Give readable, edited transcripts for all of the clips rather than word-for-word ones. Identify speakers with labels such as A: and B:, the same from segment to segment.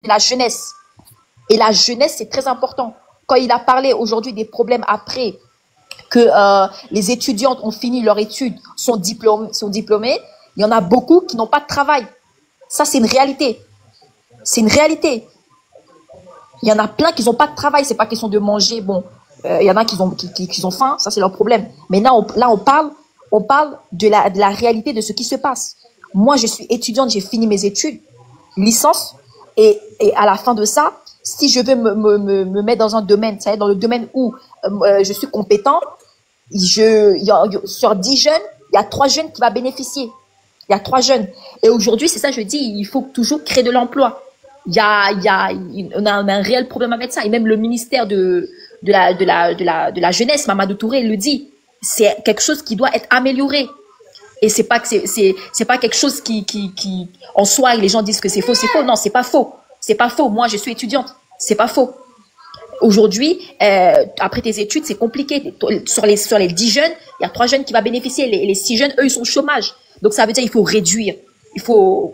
A: la jeunesse. Et la jeunesse, c'est très important. Quand il a parlé aujourd'hui des problèmes après que les étudiantes ont fini leur étude, sont diplômées, il y en a beaucoup qui n'ont pas de travail. Ça, c'est une réalité. C'est une réalité. Il y en a plein qui n'ont pas de travail. C'est pas question de manger. Bon, il y en a qui ont faim. Ça, c'est leur problème. Mais là, on parle de la réalité de ce qui se passe. Moi, je suis étudiante. J'ai fini mes études, licence. Et à la fin de ça, si je veux me mettre dans un domaine, c'est-à-dire dans le domaine où je suis compétent, sur 10 jeunes, il y a 3 jeunes qui vont bénéficier. Il y a 3 jeunes. Et aujourd'hui, c'est ça, je dis, il faut toujours créer de l'emploi. On a un réel problème avec ça. Et même le ministère de la jeunesse, Mamadou Touré, le dit. C'est quelque chose qui doit être amélioré. Et c'est pas quelque chose qui, en soi, les gens disent que c'est faux, c'est faux. Non, c'est pas faux. C'est pas faux. Moi, je suis étudiante. C'est pas faux. Aujourd'hui, après tes études, c'est compliqué. Sur les 10 jeunes, il y a 3 jeunes qui vont bénéficier. Les 6 jeunes, eux, ils sont au chômage. Donc, ça veut dire qu'il faut réduire. Il faut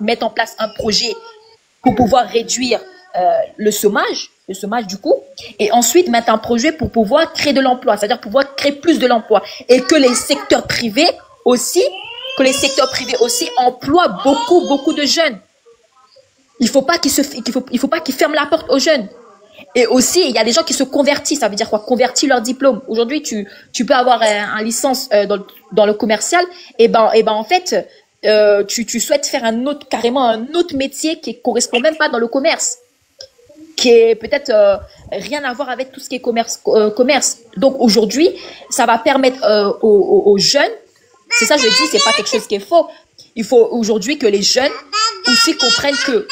A: mettre en place un projet pour pouvoir réduire le chômage du coup, et ensuite mettre un projet pour pouvoir créer de l'emploi, c'est-à-dire pouvoir créer plus de l'emploi, et que les secteurs privés aussi emploient beaucoup de jeunes. Il faut pas qu'ils ferment la porte aux jeunes. Et aussi, il y a des gens qui se convertissent. Ça veut dire quoi? Convertir leur diplôme. Aujourd'hui, tu peux avoir un licence dans le commercial. Et ben en fait, tu souhaites faire carrément un autre métier qui correspond même pas dans le commerce, qui est peut-être rien à voir avec tout ce qui est commerce. Donc aujourd'hui, ça va permettre aux jeunes. C'est ça, je dis, c'est pas quelque chose qui est faux. Il faut aujourd'hui que les jeunes aussi comprennent que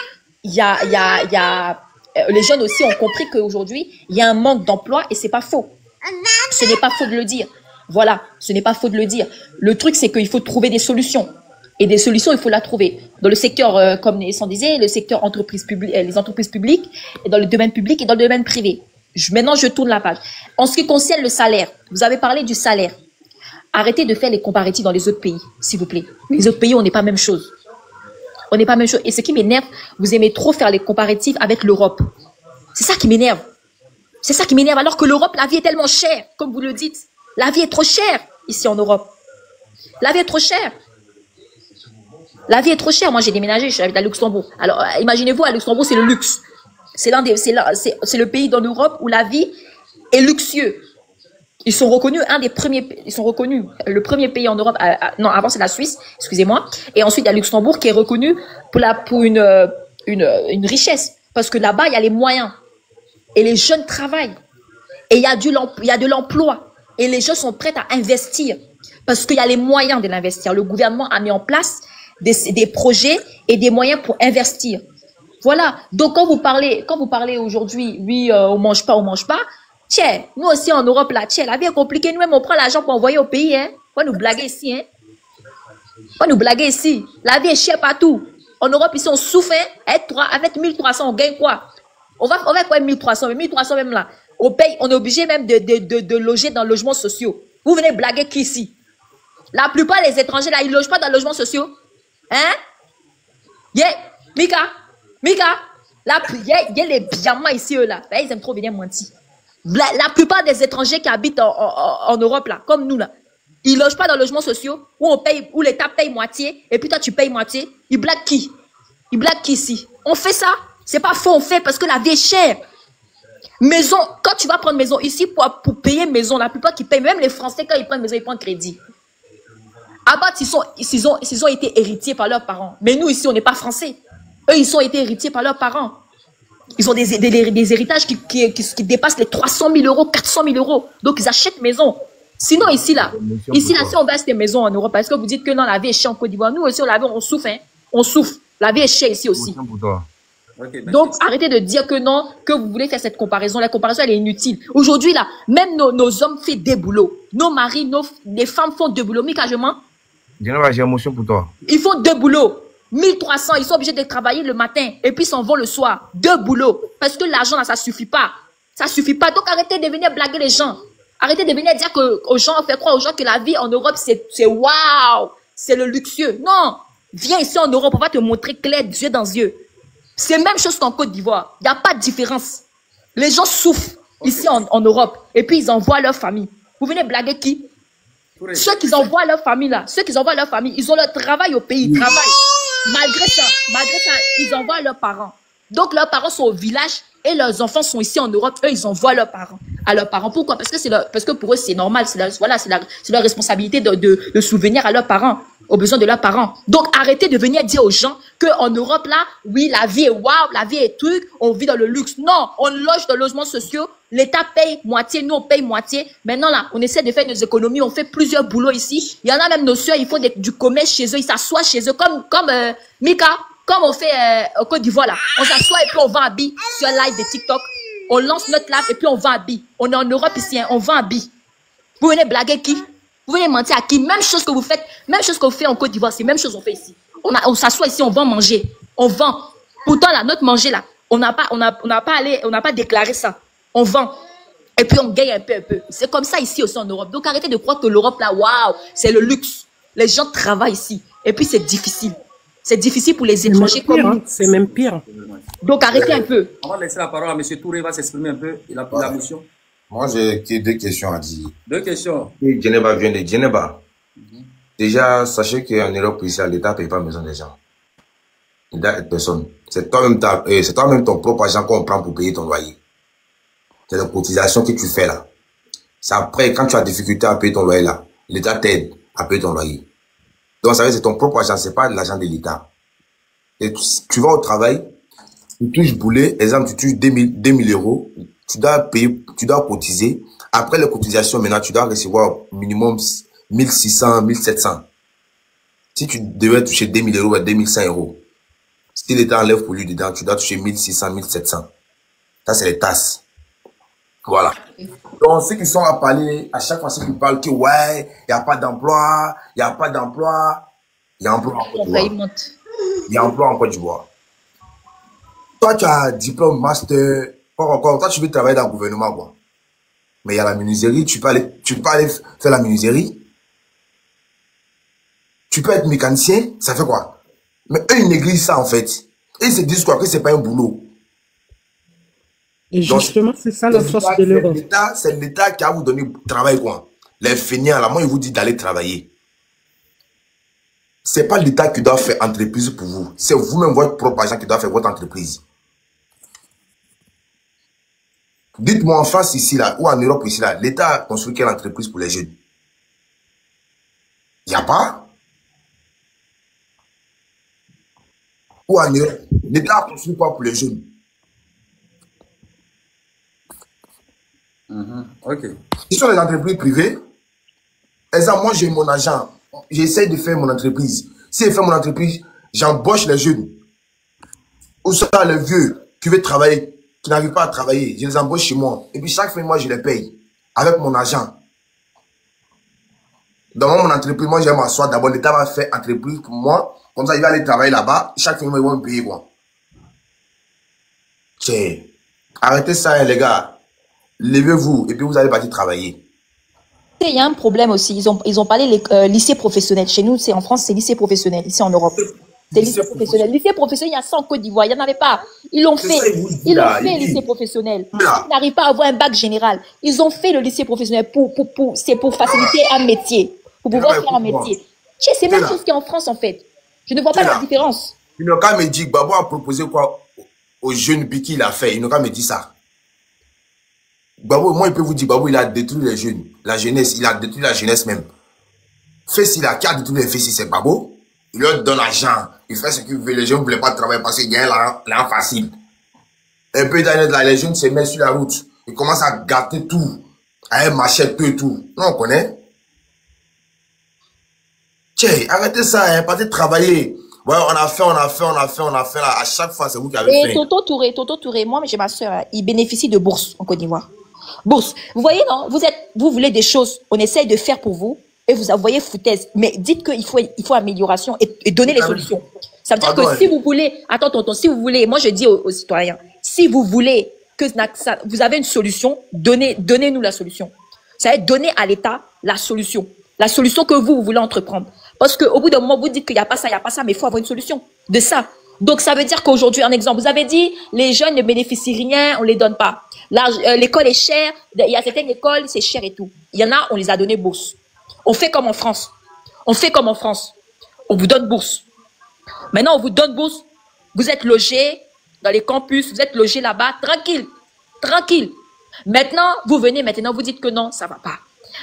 A: les jeunes aussi ont compris qu'aujourd'hui, il y a un manque d'emploi et c'est pas faux. Ce n'est pas faux de le dire. Voilà, ce n'est pas faux de le dire. Le truc, c'est qu'il faut trouver des solutions. Et des solutions, il faut la trouver. Dans le secteur, comme Nessan disait, le secteur les entreprises publiques, et dans le domaine public et dans le domaine privé. Maintenant, je tourne la page. En ce qui concerne le salaire, vous avez parlé du salaire. Arrêtez de faire les comparatifs dans les autres pays, s'il vous plaît. Les autres pays, on n'est pas même chose. On n'est pas même chose. Et ce qui m'énerve, vous aimez trop faire les comparatifs avec l'Europe. C'est ça qui m'énerve. C'est ça qui m'énerve. Alors que l'Europe, la vie est tellement chère, comme vous le dites. La vie est trop chère ici en Europe. La vie est trop chère. La vie est trop chère. Moi, j'ai déménagé, je suis à Luxembourg. Alors, imaginez-vous, à Luxembourg, c'est le luxe. C'est le pays en Europe où la vie est luxueuse. Ils sont reconnus le premier pays en Europe. Non, avant c'est la Suisse, excusez-moi. Et ensuite il y a Luxembourg qui est reconnu pour une richesse, parce que là-bas il y a les moyens et les jeunes travaillent et il y a de l'emploi et les gens sont prêts à investir parce qu'il y a les moyens de l'investir. Le gouvernement a mis en place des projets et des moyens pour investir. Voilà. Donc quand vous parlez aujourd'hui, oui, on mange pas. Tiens, nous aussi en Europe, là, tiens, la vie est compliquée. Nous-mêmes, on prend l'argent pour envoyer au pays, hein. On va nous blaguer ici, hein. On va nous blaguer ici. La vie est chère partout. En Europe, ici, on souffre, hein. Avec 1300, on gagne quoi? On va quoi 1300? Mais 1300 même là. On paye, on est obligé même de loger dans logements sociaux. Vous venez blaguer qui ici? La plupart des étrangers, là, ils logent pas dans logements sociaux. Hein? Mika. Là, il y a les biamans ici, eux, là. Ils aiment trop venir mentir. La plupart des étrangers qui habitent en Europe, là, comme nous, là, ils logent pas dans les logements sociaux où l'État paye moitié et puis toi, tu payes moitié. Ils blaguent qui? Ils blaguent qui ici? On fait ça. C'est pas faux, on fait parce que la vie est chère. Maison, quand tu vas prendre maison ici pour payer maison, la plupart qui payent, même les Français, quand ils prennent maison, ils prennent crédit. À part, ils ont été héritiers par leurs parents. Mais nous, ici, on n'est pas français. Eux, ils ont été héritiers par leurs parents. Ils ont des héritages qui dépassent les 300 000 euros, 400 000 euros. Donc, ils achètent maison. Sinon, ici, là, si on va acheter maison en Europe, parce que vous dites que non, la vie est chère en Côte d'Ivoire. Nous aussi, on souffre, hein. On souffre. La vie est chère ici aussi. Donc, arrêtez de dire que non, que vous voulez faire cette comparaison. La comparaison, elle est inutile. Aujourd'hui, là, même nos hommes font des boulots. Nos maris, les femmes font deux boulots. Mika,
B: j'ai émotion pour toi.
A: Ils font deux boulots. 1300, ils sont obligés de travailler le matin et puis s'en vont le soir. Deux boulots. Parce que l'argent, là, ça suffit pas. Ça suffit pas. Donc, arrêtez de venir blaguer les gens. Arrêtez de venir dire aux gens, faire croire aux gens que la vie en Europe, c'est waouh. C'est le luxueux. Non. Viens ici en Europe, on va te montrer clair, yeux dans yeux. C'est la même chose qu'en Côte d'Ivoire. Il n'y a pas de différence. Les gens souffrent ici en Europe et puis ils envoient leur famille. Vous venez blaguer qui? Ceux qui envoient leur famille là, ceux qui envoient leur famille, ils ont leur travail au pays, ils travaillent. Malgré ça, ils envoient leurs parents. Donc leurs parents sont au village et leurs enfants sont ici en Europe. Eux, ils envoient leurs parents à leurs parents. Pourquoi? Parce que pour eux c'est normal, c'est leur responsabilité de souvenir à leurs parents, aux besoins de leurs parents. Donc arrêtez de venir dire aux gens que en Europe là, oui la vie est waouh, la vie est truc, on vit dans le luxe. Non, on loge dans logements sociaux. L'État paye moitié, nous on paye moitié. Maintenant là, on essaie de faire nos économies, on fait plusieurs boulots ici. Il y en a même nos soeurs, ils font du commerce chez eux, ils s'assoient chez eux comme Mika, comme on fait au Côte d'Ivoire là. On s'assoit et puis on vend habits sur un live de TikTok. On lance notre live et puis on vend habits. On est en Europe ici, hein, on vend habits. Vous venez blaguer qui? Vous venez mentir à qui? Même chose que vous faites, même chose qu'on fait en Côte d'Ivoire, c'est même chose qu'on fait ici. On s'assoit ici, on vend manger, on vend. Pourtant là, notre manger là, on n'a pas déclaré ça. On vend. Et puis on gagne un peu. C'est comme ça ici aussi en Europe. Donc arrêtez de croire que l'Europe là, waouh, c'est le luxe. Les gens travaillent ici. Et puis c'est difficile. C'est difficile pour les étrangers comme nous.
C: C'est même pire.
A: Donc arrêtez un peu.
D: On va laisser la parole à M. Touré, il va s'exprimer un peu. Il a pris la motion.
E: Moi, j'ai deux questions à dire.
D: Deux questions.
E: Geneva vient de Geneva. Déjà, sachez qu'en Europe, ici, l'État ne paye pas besoin des gens. L'État aide personne. C'est toi-même ton propre argent qu'on prend pour payer ton loyer. C'est la cotisation que tu fais là. C'est après, quand tu as difficulté à payer ton loyer là, l'État t'aide à payer ton loyer. Donc, ça veut dire c'est ton propre argent, c'est pas l'argent de l'État. Et tu vas au travail, tu touches boulet, exemple, tu touches 2000 euros, tu dois payer, tu dois cotiser. Après les cotisations, maintenant, tu dois recevoir minimum 1600, 1700. Si tu devais toucher 2000 euros ou 2100 euros, si l'État enlève pour lui dedans, tu dois toucher 1600, 1700. Ça, c'est les tasses. Voilà. Donc, ceux qui sont à parler, à chaque fois, ceux qui parlent que, ouais, il n'y a pas d'emploi, il n'y a pas d'emploi, il y a emploi en Côte d'Ivoire. Il y a emploi en Côte d'Ivoire. Toi, tu as diplôme, master, encore, toi, tu veux travailler dans le gouvernement, quoi. Mais il y a la menuiserie, tu peux aller faire la menuiserie. Tu peux être mécanicien, ça fait quoi? Mais eux, ils négligent ça, en fait. Et ils se disent quoi? Que c'est pas un boulot.
C: Et justement, c'est ça la force de l'Europe.
E: C'est l'État qui a vous donné travail, quoi. Les feignants, là, moi, ils vous disent d'aller travailler. C'est pas l'État qui doit faire entreprise pour vous. C'est vous-même, votre propre agent qui doit faire votre entreprise. Dites-moi en France, ici, là, ou en Europe, ici, là, l'État a construit quelle entreprise pour les jeunes? Il n'y a pas. Ou en Europe, l'État a construit quoi pour les jeunes?
D: Ok.
E: Ce sont les entreprises privées. Exemple, moi, j'ai mon agent. J'essaie de faire mon entreprise. Si je fais mon entreprise, j'embauche les jeunes. Ou ça, les vieux qui veulent travailler, qui n'arrivent pas à travailler. Je les embauche chez moi. Et puis, chaque fin de mois, je les paye. Avec mon agent. Dans mon entreprise, moi, je vais m'asseoir. D'abord, l'État va faire entreprise pour moi. Comme ça, il va aller travailler là-bas. Chaque fin de mois, ils vont me payer, quoi. Tiens. Arrêtez ça, hein, les gars. Levez-vous et puis vous allez partir travailler.
A: Il y a un problème aussi. Ils ont parlé les lycées professionnels. Chez nous, c'est en France, c'est lycée professionnel. Ici en Europe, c'est lycée professionnel. Lycée professionnel, il y a ça en Côte d'Ivoire. Il n'y en avait pas. Ils l'ont fait. Ils l'ont fait, lycée professionnel. Ils n'arrivent pas à avoir un bac général. Ils ont fait le lycée professionnel c'est pour faciliter un métier. Pour pouvoir faire un métier. C'est même chose qu'en France, en fait. Je ne vois pas la différence.
E: Ils n'ont qu'à me dire, Gbagbo a proposé quoi aux jeunes puis qu'il a fait. Ils n'ont qu'à me dire ça. Gbagbo, moi, il peut vous dire, Gbagbo, il a détruit les jeunes, la jeunesse, il a détruit la jeunesse même. Qui a détruit les fils, c'est Gbagbo. Il leur donne l'argent, il fait ce qu'il veut, les jeunes ne voulaient pas travailler parce qu'il gagne l'argent facile. Un peu là, les jeunes se mettent sur la route, ils commencent à gâter tout, à un machette, tout et tout. Non, on connaît. Tiens, arrêtez ça, hein, partez travailler. Ouais, on a fait, là. À chaque fois, c'est vous qui avez fait.
A: Et Toto Touré, moi, j'ai ma soeur, il bénéficie de bourse en Côte d'Ivoire. Bourse. Vous voyez, non? Vous voulez des choses, on essaye de faire pour vous, et vous envoyez foutaise. Mais dites qu'il faut amélioration et donner les solutions. Ça veut dire que si vous voulez, attends, tonton, si vous voulez, moi je dis aux citoyens, si vous voulez que vous avez une solution, donnez-nous la solution. Ça veut dire donner à l'État la solution que vous voulez entreprendre. Parce qu'au bout d'un moment, vous dites qu'il n'y a pas ça, mais il faut avoir une solution de ça. Donc, ça veut dire qu'aujourd'hui, un exemple, vous avez dit, les jeunes ne bénéficient rien, on les donne pas. L'école est chère, il y a certaines écoles, c'est cher et tout. Il y en a, on les a donné bourse. On fait comme en France. On fait comme en France. On vous donne bourse. Maintenant, on vous donne bourse. Vous êtes logés dans les campus, vous êtes logés là-bas, tranquille. Tranquille. Maintenant, vous venez, maintenant, vous dites que non, ça va pas.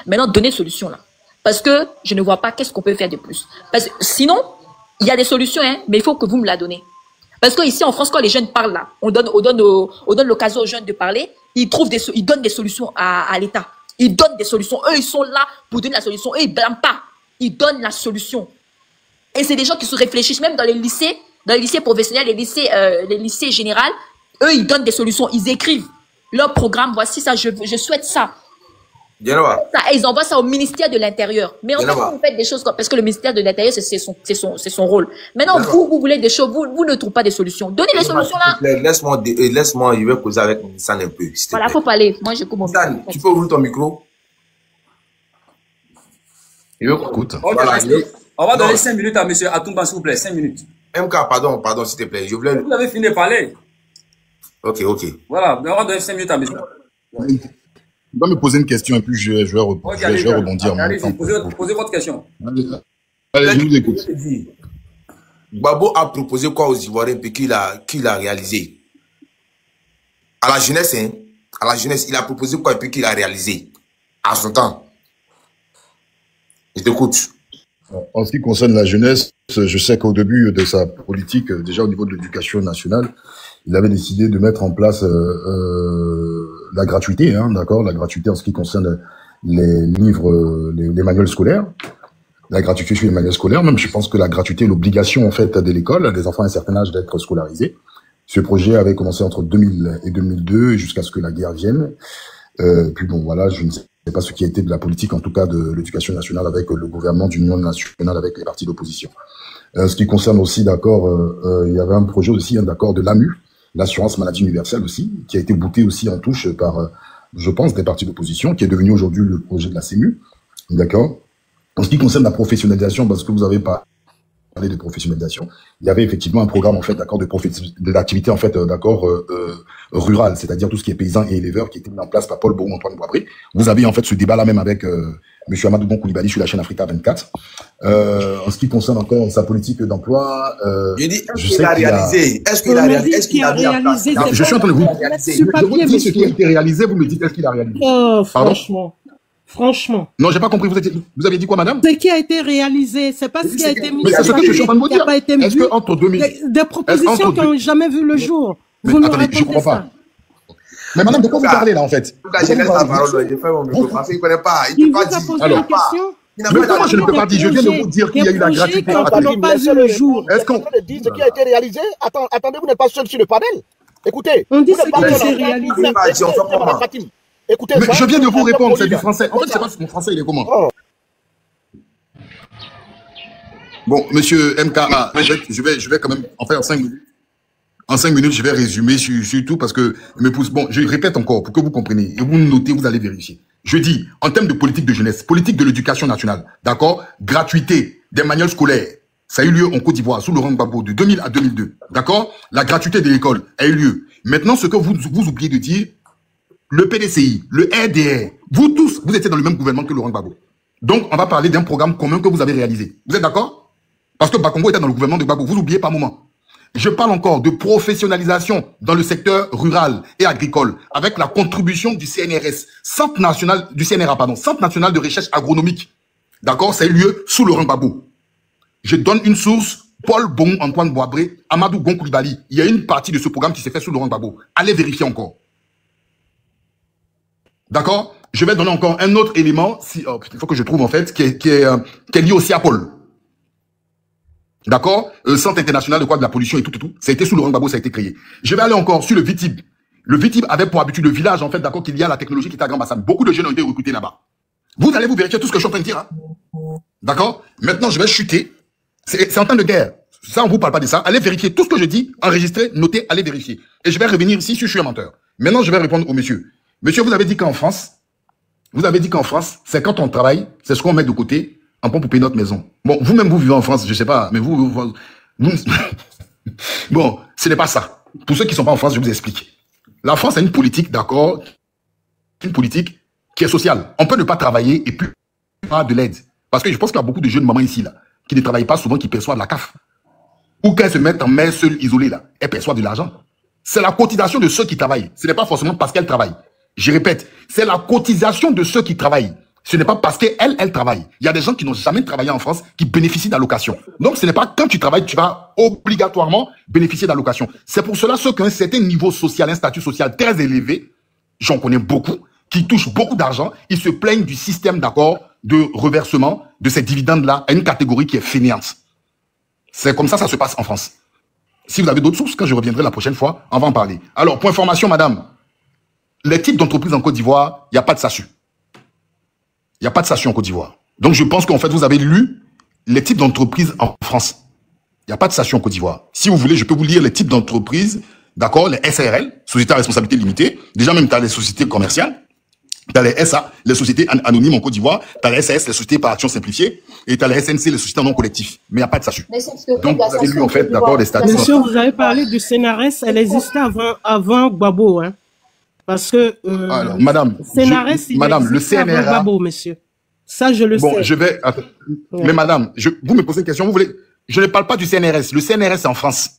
A: Maintenant, donnez solution là. Parce que je ne vois pas qu'est-ce qu'on peut faire de plus. Parce que sinon, il y a des solutions, hein, mais il faut que vous me la donnez. Parce que ici, en France, quand les jeunes parlent là, on donne l'occasion aux jeunes de parler, ils donnent des solutions à l'État. Ils donnent des solutions. Eux, ils sont là pour donner la solution. Eux, ils blâment pas. Ils donnent la solution. Et c'est des gens qui se réfléchissent, même dans les lycées professionnels, les lycées généraux. Eux, ils donnent des solutions. Ils écrivent leur programme. Voici ça, je souhaite ça. Et ils envoient ça au ministère de l'Intérieur. Mais en fait, vous faites des choses comme, parce que le ministère de l'Intérieur, c'est son rôle. Maintenant, vous voulez des choses, vous ne trouvez pas des solutions. Donnez les solutions là.
E: Laisse-moi, je vais causer avec Nissan un peu.
A: Voilà, faut parler. Moi, je coupe mon micro.
E: Nissan, tu peux ouvrir ton micro?
B: Écoute.
E: Voilà,
D: on va donner 5 minutes à M. Atumba, s'il vous plaît. 5 minutes.
E: MK, pardon, s'il te plaît.
D: Vous avez fini de parler.
E: Ok.
D: Voilà, on va donner 5 minutes à M.
F: Il va me poser une question et puis je vais rebondir.
D: Allez, posez votre question.
F: Allez, je vous écoute.
E: Gbagbo a proposé quoi aux Ivoiriens puis qu'il a réalisé? À la jeunesse, hein? À la jeunesse, il a proposé quoi et puis qu'il a réalisé? À son temps. Je t'écoute.
F: En ce qui concerne la jeunesse, je sais qu'au début de sa politique, déjà au niveau de l'éducation nationale, il avait décidé de mettre en place la gratuité, hein, d'accord, la gratuité en ce qui concerne les livres, les manuels scolaires, la gratuité sur les manuels scolaires. Même, je pense que la gratuité est l'obligation en fait de l'école, des enfants à un certain âge d'être scolarisés. Ce projet avait commencé entre 2000 et 2002 jusqu'à ce que la guerre vienne. Puis bon, voilà, je ne sais pas ce qui a été de la politique, en tout cas de l'éducation nationale avec le gouvernement d'union nationale avec les partis d'opposition. Ce qui concerne aussi, d'accord, il y avait un projet aussi, d'accord, de l'AMU, l'assurance maladie universelle aussi, qui a été bouté aussi en touche par, je pense, des partis d'opposition, qui est devenu aujourd'hui le projet de la CEMU, d'accord. En ce qui concerne la professionnalisation, parce que vous avez parlé de professionnalisation, il y avait effectivement un programme en fait, d'accord, de l'activité en fait, d'accord, rurale, c'est-à-dire tout ce qui est paysans et éleveurs, qui était mis en place par Paul Bourg, Antoine Boisbré. Vous avez en fait ce débat-là même avec Monsieur Amadou Bon Koulibaly sur la chaîne Africa 24. En ce qui concerne encore sa politique d'emploi,
E: je dis, est-ce qu'il a réalisé? Est-ce qu'il a réalisé? Est-ce qu'il a réalisé?
F: Je suis en train de vous dire ce qui a été réalisé, vous me dites est-ce qu'il a réalisé?
C: Franchement.
F: Non, j'ai pas compris. Vous avez dit quoi, madame?
C: Ce qui a été réalisé, c'est pas ce qui a été mis.
F: Mais c'est ce que je suis en train de vous dire. Est-ce que entre 2000,
C: des propositions qui n'ont jamais vu le jour.
F: Mais attendez, je comprends pas. Mais madame, de quoi vous parlez là en fait?
E: Je laisse la parole. Je fais mon micro parce qu'il connaît pas.
C: Il peut pas dire. Alors,
F: mais comment je ne peux pas dire? Je viens de vous dire qu'il y a eu la gratuité.
C: Attendez, pas vu le jour.
F: Est-ce qu'on
G: dit ce qui a été réalisé? Attendez, vous n'êtes pas seul sur le panel. Écoutez.
C: On dit ce qui a été réalisé.
G: Écoutez,
F: mais je viens de vous répondre, c'est du français. En fait, c'est pas mon français, il est comment? Bon, monsieur MKA, je vais quand même en faire 5 minutes. En 5 minutes, je vais résumer sur tout parce que me pousse. Bon, je répète encore pour que vous compreniez. Et vous notez, vous allez vérifier. Je dis, en termes de politique de jeunesse, politique de l'éducation nationale, d'accord? Gratuité des manuels scolaires. Ça a eu lieu en Côte d'Ivoire, sous Laurent Gbagbo, de 2000 à 2002. D'accord? La gratuité de l'école a eu lieu. Maintenant, ce que vous oubliez de dire, le PDCI, le RDR, vous tous, vous étiez dans le même gouvernement que Laurent Gbagbo. Donc, on va parler d'un programme commun que vous avez réalisé. Vous êtes d'accord? Parce que Bakongo était dans le gouvernement de Gbagbo. Vous oubliez par moment. Je parle encore de professionnalisation dans le secteur rural et agricole avec la contribution du CNRS, Centre national de recherche agronomique. D'accord? Ça a eu lieu sous Laurent Gbagbo. Je donne une source, Paul Bon, Antoine Boisbré, Amadou Gon Koulibaly. Il y a une partie de ce programme qui s'est fait sous Laurent Gbagbo. Allez vérifier encore. D'accord? Je vais donner encore un autre élément, il faut que je trouve en fait, qui est lié aussi à Paul. D'accord? Centre international de la pollution et tout. Ça a été sous Laurent Gbagbo, ça a été créé. Je vais aller encore sur le VITIB. Le VITIB avait pour habitude le village, en fait, d'accord, qu'il y a la technologie qui est à Grand Bassam. Beaucoup de jeunes ont été recrutés là-bas. Vous allez vous vérifier tout ce que je suis en train de dire, hein? D'accord? Maintenant, je vais chuter. C'est en temps de guerre. Ça, on vous parle pas de ça. Allez vérifier tout ce que je dis, enregistrez, notez, allez vérifier. Et je vais revenir ici si je suis un menteur. Maintenant, je vais répondre au monsieur. Monsieur, vous avez dit qu'en France, c'est quand on travaille, c'est ce qu'on met de côté, en pour payer notre maison. Bon, vous-même, vous vivez en France, je sais pas, mais vous Bon, ce n'est pas ça. Pour ceux qui ne sont pas en France, je vous explique. La France a une politique, d'accord, une politique qui est sociale. On peut ne pas travailler et puis pas de l'aide. Parce que je pense qu'il y a beaucoup de jeunes mamans ici, là, qui ne travaillent pas souvent, qui perçoivent de la CAF. Ou qu'elles se mettent en mère seule, isolée, là. Elles perçoivent de l'argent. C'est la cotisation de ceux qui travaillent. Ce n'est pas forcément parce qu'elles travaillent. Je répète, c'est la cotisation de ceux qui travaillent. Ce n'est pas parce qu'elles travaillent. Il y a des gens qui n'ont jamais travaillé en France qui bénéficient d'allocations. Donc, ce n'est pas quand tu travailles, tu vas obligatoirement bénéficier d'allocations. C'est pour cela ceux qui ont un certain niveau social, un statut social très élevé, j'en connais beaucoup, qui touchent beaucoup d'argent, ils se plaignent du système, d'accord, de reversement de ces dividendes-là à une catégorie qui est fainéante. C'est comme ça se passe en France. Si vous avez d'autres sources, quand je reviendrai la prochaine fois, on va en parler. Alors, pour information, madame, les types d'entreprises en Côte d'Ivoire, il n'y a pas de SASU. Il n'y a pas de SASU en Côte d'Ivoire. Donc, je pense qu'en fait, vous avez lu les types d'entreprises en France. Il n'y a pas de SASU en Côte d'Ivoire. Si vous voulez, je peux vous lire les types d'entreprises, d'accord, les SARL, Sociétés à responsabilité limitée. Déjà, même, tu as les sociétés commerciales. Tu as les SA, les sociétés anonymes en Côte d'Ivoire. Tu as les SAS, les sociétés par action simplifiée. Et tu as les SNC, les sociétés non collectives. Mais il n'y a pas de SASU. Donc, vous avez lu, en fait, d'accord, les statuts.
C: Monsieur, vous avez parlé du CNRS. Elle existait avant Gbagbo, hein. Parce que
F: alors, madame, le CNRA,
C: Gbagbo, monsieur. Ça, je le sais.
F: Bon, je vais... Ouais. Mais madame, vous me posez une question, vous voulez... Je ne parle pas du CNRS. Le CNRS, c'est en France.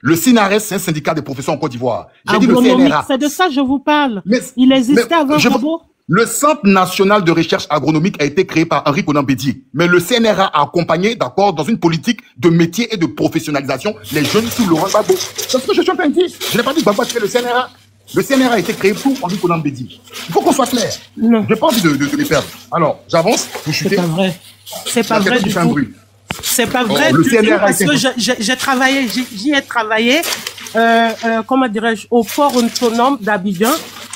F: Le CNRS, c'est un syndicat des professeurs en Côte d'Ivoire. J'ai dit le CNRA.
C: C'est de ça que je vous parle. Il existait avant Gbagbo.
F: Le Centre national de recherche agronomique a été créé par Henri Konan Bédié. Mais le CNRA a accompagné, d'accord, dans une politique de métier et de professionnalisation, les jeunes sous Laurent Gbagbo. C'est ce que je suis en train de dire. Je n'ai pas dit que Gbagbo a créé le CNRA. Le CNRA a été créé pour Henri Konan Bédié. Il faut qu'on soit clair. Je n'ai pas envie de les perdre. Alors, j'avance, vous chutez.
C: C'est pas vrai. C'est pas vrai du tout. C'est pas vrai
F: du
C: tout parce que j'ai travaillé, j'y ai travaillé, comment dirais-je, au port autonome d'Abidjan,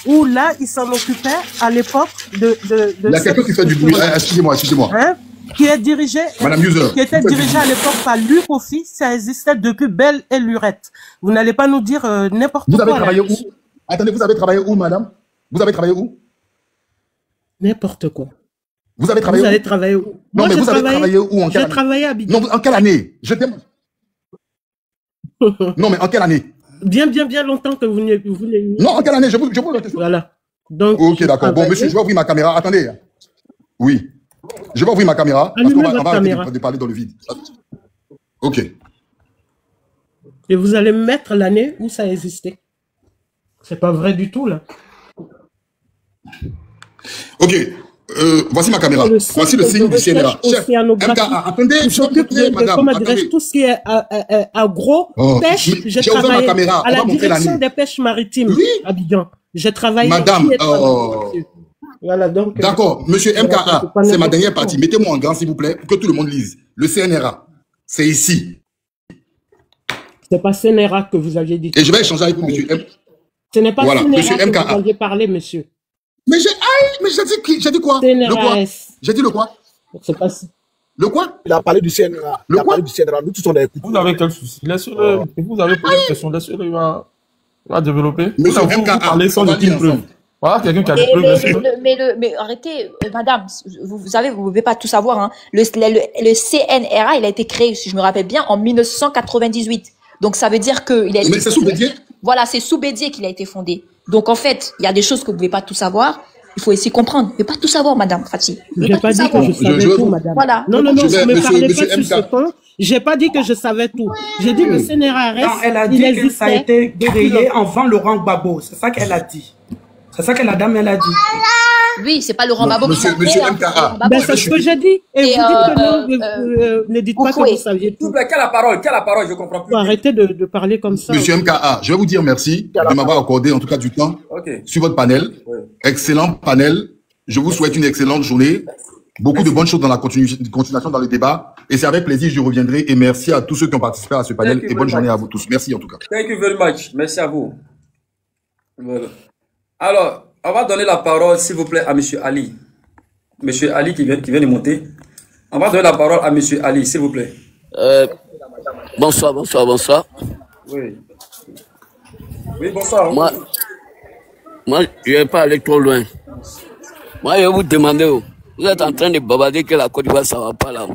C: où là, ils s'en occupaient à l'époque de
F: il y a quelqu'un qui fait du bruit. Excusez-moi.
C: Hein? Qui est dirigé,
F: Madame User,
C: qui était dirigé à l'époque par l'UPOFI, ça existait depuis Belle et Lurette. Vous n'allez pas nous dire n'importe quoi.
F: Vous avez travaillé où? Attendez, vous avez travaillé où, madame? Vous avez travaillé où?
C: N'importe quoi.
F: Vous avez travaillé où?
C: Vous avez travaillé où?
F: Non, mais vous avez travaillé où? En quelle année?
C: J'ai travaillé à Abidjan.
F: Non, en quelle année? Non, mais en quelle année?
C: Bien longtemps que vous n'êtes...
F: Non, en quelle année? Je vous le question.
C: Voilà. Donc,
F: ok, d'accord. Bon, monsieur, je vais ouvrir ma caméra. Attendez. Oui. Je vais ouvrir ma caméra. Parce qu'on va arrêter de parler dans le vide. Ok.
C: Et vous allez mettre l'année où ça existait. C'est pas vrai du tout, là.
F: Ok. Voici ma caméra. Voici le signe du CNRA. MKA, attendez, je vais montrer, madame.
C: Comment dirais-je, tout ce qui est agro, pêche, j'ai travaillé à la direction des pêches maritimes à Abidjan. J'ai travaillé.
F: Madame,
C: voilà, donc.
F: D'accord, monsieur MKA, c'est ma dernière partie. Mettez-moi en grand, s'il vous plaît, pour que tout le monde lise. Le CNRA, c'est ici.
C: C'est pas CNRA que vous aviez dit.
F: Et je vais échanger avec vous, monsieur M.
C: Ce n'est pas CNRA que vous aviez parlé, monsieur.
F: Mais j'ai dit quoi? Le quoi? J'ai dit le quoi?
C: C'est pas...
F: Le quoi?
G: Il a parlé du CNRA.
F: Le quoi?
G: Nous tous on a écouté.
H: Vous avez quel souci? Vous avez posé une question, laissez-le, il va développer.
F: Monsieur
H: vous parlez sans aucune preuve. Voilà, quelqu'un qui a des preuves.
A: Mais arrêtez, madame, vous savez, vous ne pouvez pas tout savoir. Hein. Le CNRA, il a été créé, si je me rappelle bien, en 1998. Donc ça veut dire que...
F: Mais c'est sous Bédié?
A: Voilà, c'est sous Bédié qu'il a été fondé. Donc en fait, il y a des choses que vous ne pouvez pas tout savoir. Il faut essayer de comprendre. Vous ne pouvez pas tout savoir, madame Fati.
C: Je n'ai pas dit que je savais tout, madame. Voilà. Non, vous ne me parlez pas sur ce ton. Je n'ai pas dit que je savais tout. J'ai dit que le CNRA reste.
I: Non, elle a dit que ça a été créé avant Laurent Gbagbo. C'est ça qu'elle a dit. C'est ça que la dame, elle a dit.
A: Oui, c'est pas Laurent Gbagbo qui
F: a créé. Monsieur MKA.
C: Ben, c'est ce que j'ai dit. Et vous dites que non, ne dites pas que vous saviez tout.
D: Quelle la parole, je comprends plus.
C: Arrêtez de parler comme ça.
F: Monsieur MKA, je vais vous dire merci de m'avoir accordé en tout cas du temps sur votre panel. Excellent panel. Je vous souhaite une excellente journée. Beaucoup de bonnes choses dans la continuation dans le débat. Et c'est avec plaisir que je reviendrai. Et merci à tous ceux qui ont participé à ce panel. Et bonne journée à vous tous. Merci en tout cas.
D: Thank you very much. Merci à vous. Voilà. Alors, on va donner la parole, s'il vous plaît, à M. Ali. M. Ali qui vient de monter. On va donner la parole à M. Ali, s'il vous plaît.
J: Bonsoir.
D: Oui. Oui, bonsoir.
J: Moi, je ne vais pas aller trop loin. Moi, je vais vous demander, vous êtes en train de bavarder que la Côte d'Ivoire, ça ne va pas là.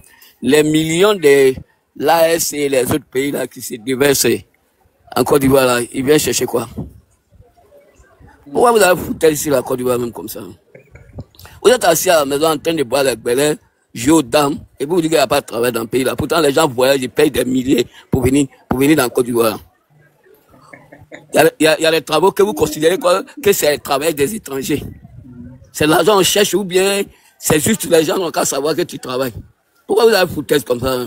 J: Les millions de l'AS et les autres pays là qui se déversent en Côte d'Ivoire là, ils viennent chercher quoi? Pourquoi vous avez foutu ici la Côte d'Ivoire même comme ça? Vous êtes assis à la maison en train de boire les belles, jouer aux dames, et vous dites qu'il n'y a pas de travail dans le pays là. Pourtant les gens voyagent, ils payent des milliers pour venir dans la Côte d'Ivoire. Il y a les travaux que vous considérez que c'est le travail des étrangers. C'est l'argent qu'on cherche ou bien c'est juste les gens qui n'ont qu'à savoir que tu travailles. Pourquoi vous avez foutu comme ça?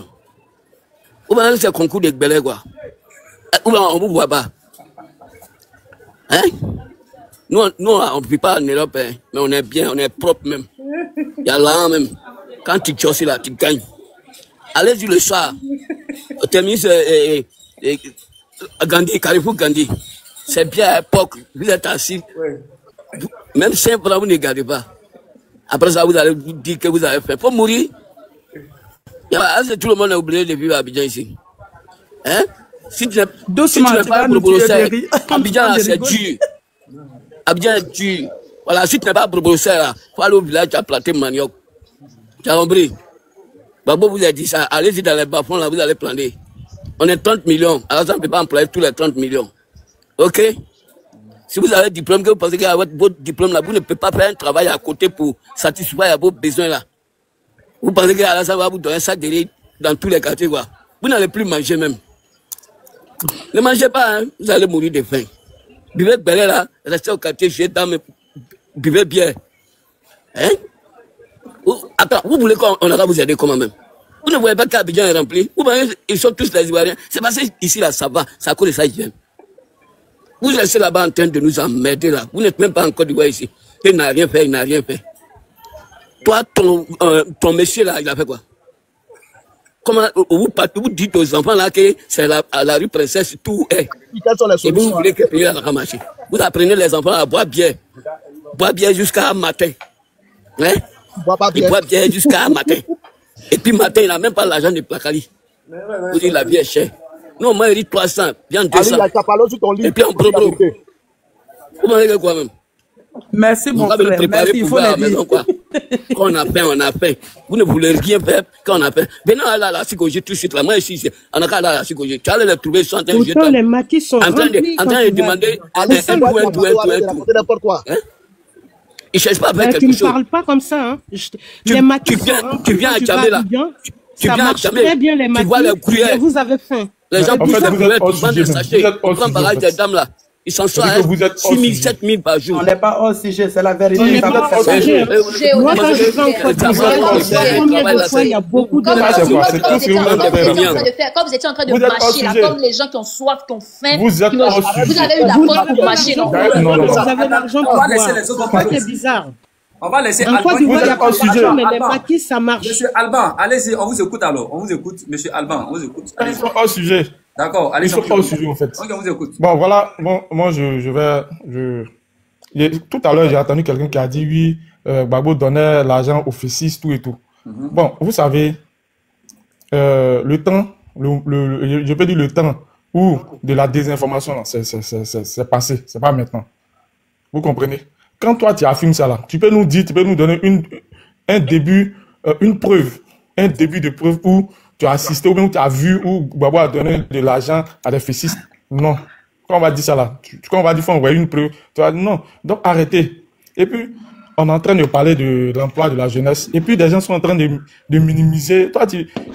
J: Ou bien c'est concours de belles quoi. Ou bien on ne vous voit pas. Hein? Nous, on ne vit pas en Europe, hein, mais on est bien, on est propre même. Il y a là même. Quand tu chosses là, tu gagnes. Allez-y le soir. Termine Gandhi, Carrefour Gandhi. C'est bien à l'époque. Vous êtes assis. Même 5 francs, vous ne gardez pas. Après ça, vous allez vous dire que vous avez fait. Faut mourir. Tout le monde a oublié de vivre à Abidjan ici. Hein? Si tu n'es pas Brossel, Abidjan c'est dur. Abidjan est dur. Voilà, si tu n'es pas Brossel, il faut aller au village, tu as planté manioc. Tu as compris? Babo vous a dit ça. Allez-y dans les bas-fonds, là, vous allez planter. On est 30 millions. Alors ça ne peut pas employer tous les 30 millions. Ok? Si vous avez un diplôme, que vous pensez qu'avec votre diplôme là, vous ne pouvez pas faire un travail à côté pour satisfaire vos besoins là. Vous pensez que ça va vous donner ça derrière dans tous les quartiers quoi. Vous n'allez plus manger même. Ne mangez pas, hein, vous allez mourir de faim. Buvez belé là, restez au quartier, jouez dans mes... Buvez bien. Hein? Attends, vous voulez qu'on va vous aider comment même? Vous ne voyez pas qu'Abidjan est rempli? Vous voyez, ils sont tous les Ivoiriens. C'est parce que ici là, ça va, ça cause de ça, ils viennent. Vous restez là-bas en train de nous emmerder là. Vous n'êtes même pas en Côte d'Ivoire ici. Il n'a rien fait, il n'a rien fait. Toi, ton monsieur là, il a fait quoi? Comment vous dites aux enfants là que c'est à la rue Princesse, tout est. Et vous voulez que le pays va marcher. Vous apprenez les enfants à boire bien. Boire bien jusqu'à matin. Hein? Il boit bien jusqu'à matin. Et puis matin, il n'a même pas l'argent de Placali. Vous dites la vie est chère. Non, moi, il dit 300, bien 200. Et puis en pro-pro. Vous m'en avez quoi même?
I: Merci, mon frère. Merci, il faut le dire.
J: Quand on a faim, on a faim. Vous ne voulez rien faire quand on a faim. Venez à la psychologie tout de suite. Là. Moi, ici, on a qu'à la psychologie. Tu allais les trouver sans train
C: de les maquis sont
J: en train de demander tout. Ils ne cherchent pas à faire quelque chose.
C: Tu ne parles pas comme ça. Hein.
J: Tu viens à Djamé là. Tu viens à Djamé.
C: Très bien les maquis.
J: Tu vois les gruyères.
C: Vous avez faim.
J: Les gens poussent les gruyères, ils vendent des sachets. Ils prennent barrage des dames là. Ils s'en sortent 6 000, 7 000 par jour.
G: On n'est pas hors sujet, c'est la vérité.
C: On n'est pas hors sujet. Moi, quand je vais en Côte d'Ivoire, il y a beaucoup de...
A: Quand vous étiez en train de mâcher, là, comme les gens qui ont soif, qui ont faim,
H: vous avez
A: eu la force pour mâcher, non?
C: Vous avez l'argent pour boire. C'est bizarre.
D: On va laisser
C: Alban. En Côte d'Ivoire, il n'y a pas d'argent, mais les maquis, ça marche.
D: Monsieur Alban, allez-y, on vous écoute alors. On vous écoute, monsieur Alban, on vous écoute.
H: Ils sont hors sujet.
D: D'accord, allez.
H: Ils sont pas au sujet en fait.
D: Ok, on vous écoute.
H: Bon, voilà, moi je vais. Tout à l'heure, j'ai entendu quelqu'un qui a dit oui, Gbagbo donnait l'argent aux fessis, tout et tout. Bon, vous savez, le temps, je peux dire le temps où de la désinformation, c'est passé, c'est pas maintenant. Vous comprenez? Quand toi tu affirmes ça là, tu peux nous dire, tu peux nous donner un début, une preuve, un début de preuve où tu as assisté ou bien tu as vu où Gbagbo a donné de l'argent à des fessis. Non. Quand on va dire ça là, quand on va dire faut envoyer une preuve, tu vas dire non. Donc arrêtez. Et puis, on est en train de parler de l'emploi de la jeunesse. Et puis, des gens sont en train de minimiser.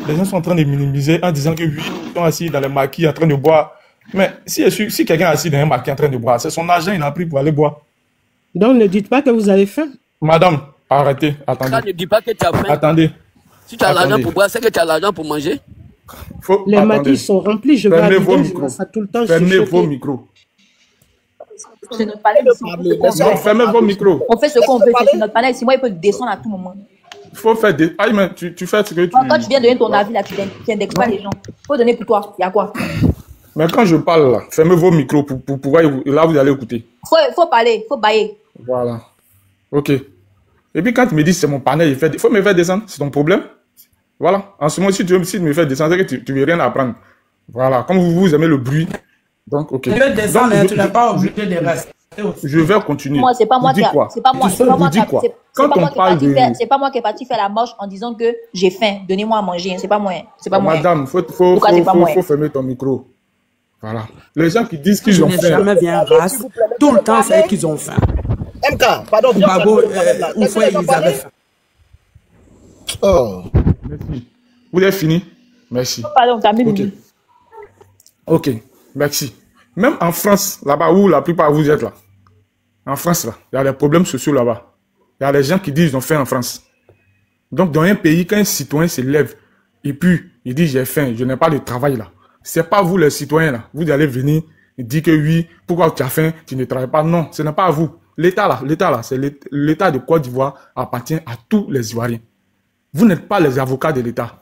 H: Les gens sont en train de minimiser en disant que oui, ils sont assis dans les maquis en train de boire. Mais si quelqu'un est assis dans un maquis en train de boire, c'est son argent, il a pris pour aller boire.
C: Donc, ne dites pas que vous avez faim.
H: Madame, arrêtez. Attendez.
J: Ça ne dit pas que tu as faim.
H: Attendez.
J: Si tu as l'argent pour boire, c'est que tu as l'argent pour manger.
C: Les maquis sont remplis. Je vais à Abidjan, je vois ça tout le temps.
H: Fermez vos micros.
A: C'est notre panel.
H: Non, fermez vos micros.
A: On fait ce qu'on veut, c'est notre panel. Si moi, il peut descendre à tout moment.
H: Il faut faire des... Ah, mais tu fais ce que tu...
A: Quand tu viens donner ton avis, là, tu n'indexes pas les gens. Il faut donner pour toi. Il y a quoi?
H: Mais quand je parle, là, fermez vos micros pour pouvoir... Là, vous allez écouter.
A: Faut parler, faut bailler.
H: Voilà. OK. Et puis, quand tu me dis c'est mon panel, il faut me faire descendre. C'est ton problème. Voilà. En ce moment, si tu veux me faire descendre, c'est que tu ne veux rien apprendre. Voilà. Comme vous aimez le bruit. Donc, OK.
I: Tu veux descendre, tu n'es pas obligé de rester.
H: Je vais continuer.
A: Moi, c'est pas moi qui
H: quoi?
A: c'est pas moi, c'est pas moi qui
H: quoi?
A: c'est
H: Quand
A: pas
H: on
A: moi qui est
H: parle
A: parti
H: de...
A: faire, c'est pas moi qui est parti faire la marche en disant que j'ai faim, donnez-moi à manger. C'est pas moi, c'est pas moi.
H: Madame, faut fermer ton micro. Voilà. Les gens qui disent qu'ils ont faim.
I: Jamais vient race. Tout le temps, c'est qu'ils ont faim.
G: MK, pardon.
I: Gbagbo, une fois, ils avaient faim.
G: Oh.
H: Merci. Vous avez fini? Merci.
A: Pardon, t'as mis
H: Ok. Ok, merci. Même en France, là-bas où la plupart vous êtes là, en France, là, il y a des problèmes sociaux là-bas. Il y a des gens qui disent qu'ils ont faim en France. Donc, dans un pays, quand un citoyen se lève et puis il dit j'ai faim, je n'ai pas de travail là. C'est pas vous les citoyens là. Vous allez venir et dire que oui, pourquoi tu as faim, tu ne travailles pas. Non, ce n'est pas à vous. L'État là, c'est l'État de Côte d'Ivoire appartient à tous les Ivoiriens. Vous n'êtes pas les avocats de l'État.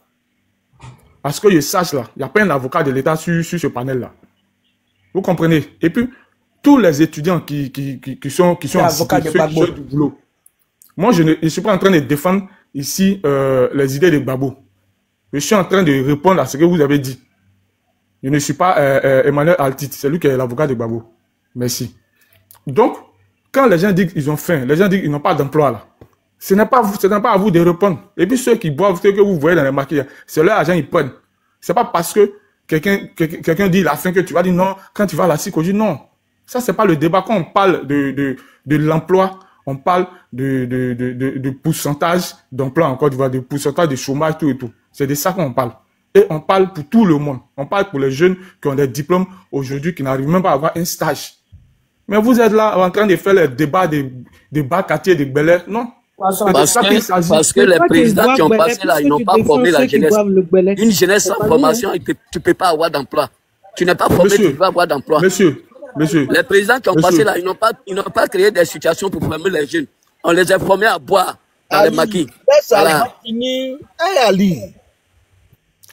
H: Parce que je sache là, il n'y a pas un avocat de l'État sur ce panel là. Vous comprenez? Et puis, tous les étudiants qui sont
I: avocats de Gbagbo.
H: du boulot. Moi, je ne suis pas en train de défendre ici les idées de Gbagbo. Je suis en train de répondre à ce que vous avez dit. Je ne suis pas Emmanuel Altit, c'est lui qui est l'avocat de Gbagbo. Merci. Donc, quand les gens disent qu'ils ont faim, les gens disent qu'ils n'ont pas d'emploi là, ce n'est pas à vous de répondre. Et puis ceux qui boivent, ceux que vous voyez dans les maquillages, c'est leur argent ils prennent. C'est pas parce que quelqu'un dit la faim que tu vas dire non, quand tu vas à la psychologie, non. Ça, c'est pas le débat. Quand on parle de l'emploi, on parle de pourcentage d'emploi en Côte d'Ivoire, de pourcentage de chômage, tout et tout. C'est de ça qu'on parle. Et on parle pour tout le monde. On parle pour les jeunes qui ont des diplômes aujourd'hui, qui n'arrivent même pas à avoir un stage. Mais vous êtes là en train de faire les débats des Bakatier, des Bel-Air. Non.
J: Parce que les présidents qui ont passé là, ils n'ont pas formé la jeunesse. Une jeunesse sans formation, tu ne peux pas avoir d'emploi. Tu n'es pas formé, tu ne peux pas avoir d'emploi.
H: Monsieur.
J: Les présidents qui ont passé là, ils n'ont pas créé des situations pour former les jeunes. On les a formés à boire dans les maquis. Voilà.
G: Ali.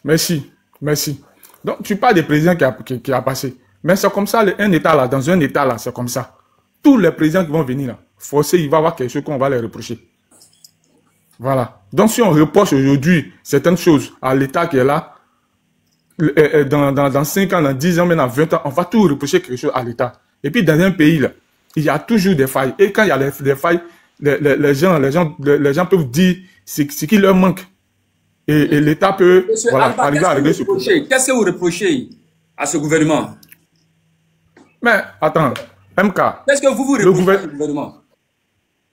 H: Merci. Donc, tu parles des présidents qui a passé. Mais c'est comme ça, un État là, dans un État là, c'est comme ça. Tous les présidents qui vont venir là, forcément, il va y avoir quelque chose qu'on va les reprocher. Voilà. Donc, si on reproche aujourd'hui certaines choses à l'État qui est là, dans 5 ans, dans 10 ans, même dans 20 ans, on va tout reprocher quelque chose à l'État. Et puis, dans un pays, là, il y a toujours des failles. Et quand il y a des failles, les gens peuvent dire ce qui leur manque. Et l'État peut arriver à régler ce problème.
D: Qu'est-ce que vous reprochez à ce gouvernement?
H: Mais, attends, MK.
D: Qu'est-ce que vous reprochez au gouvernement?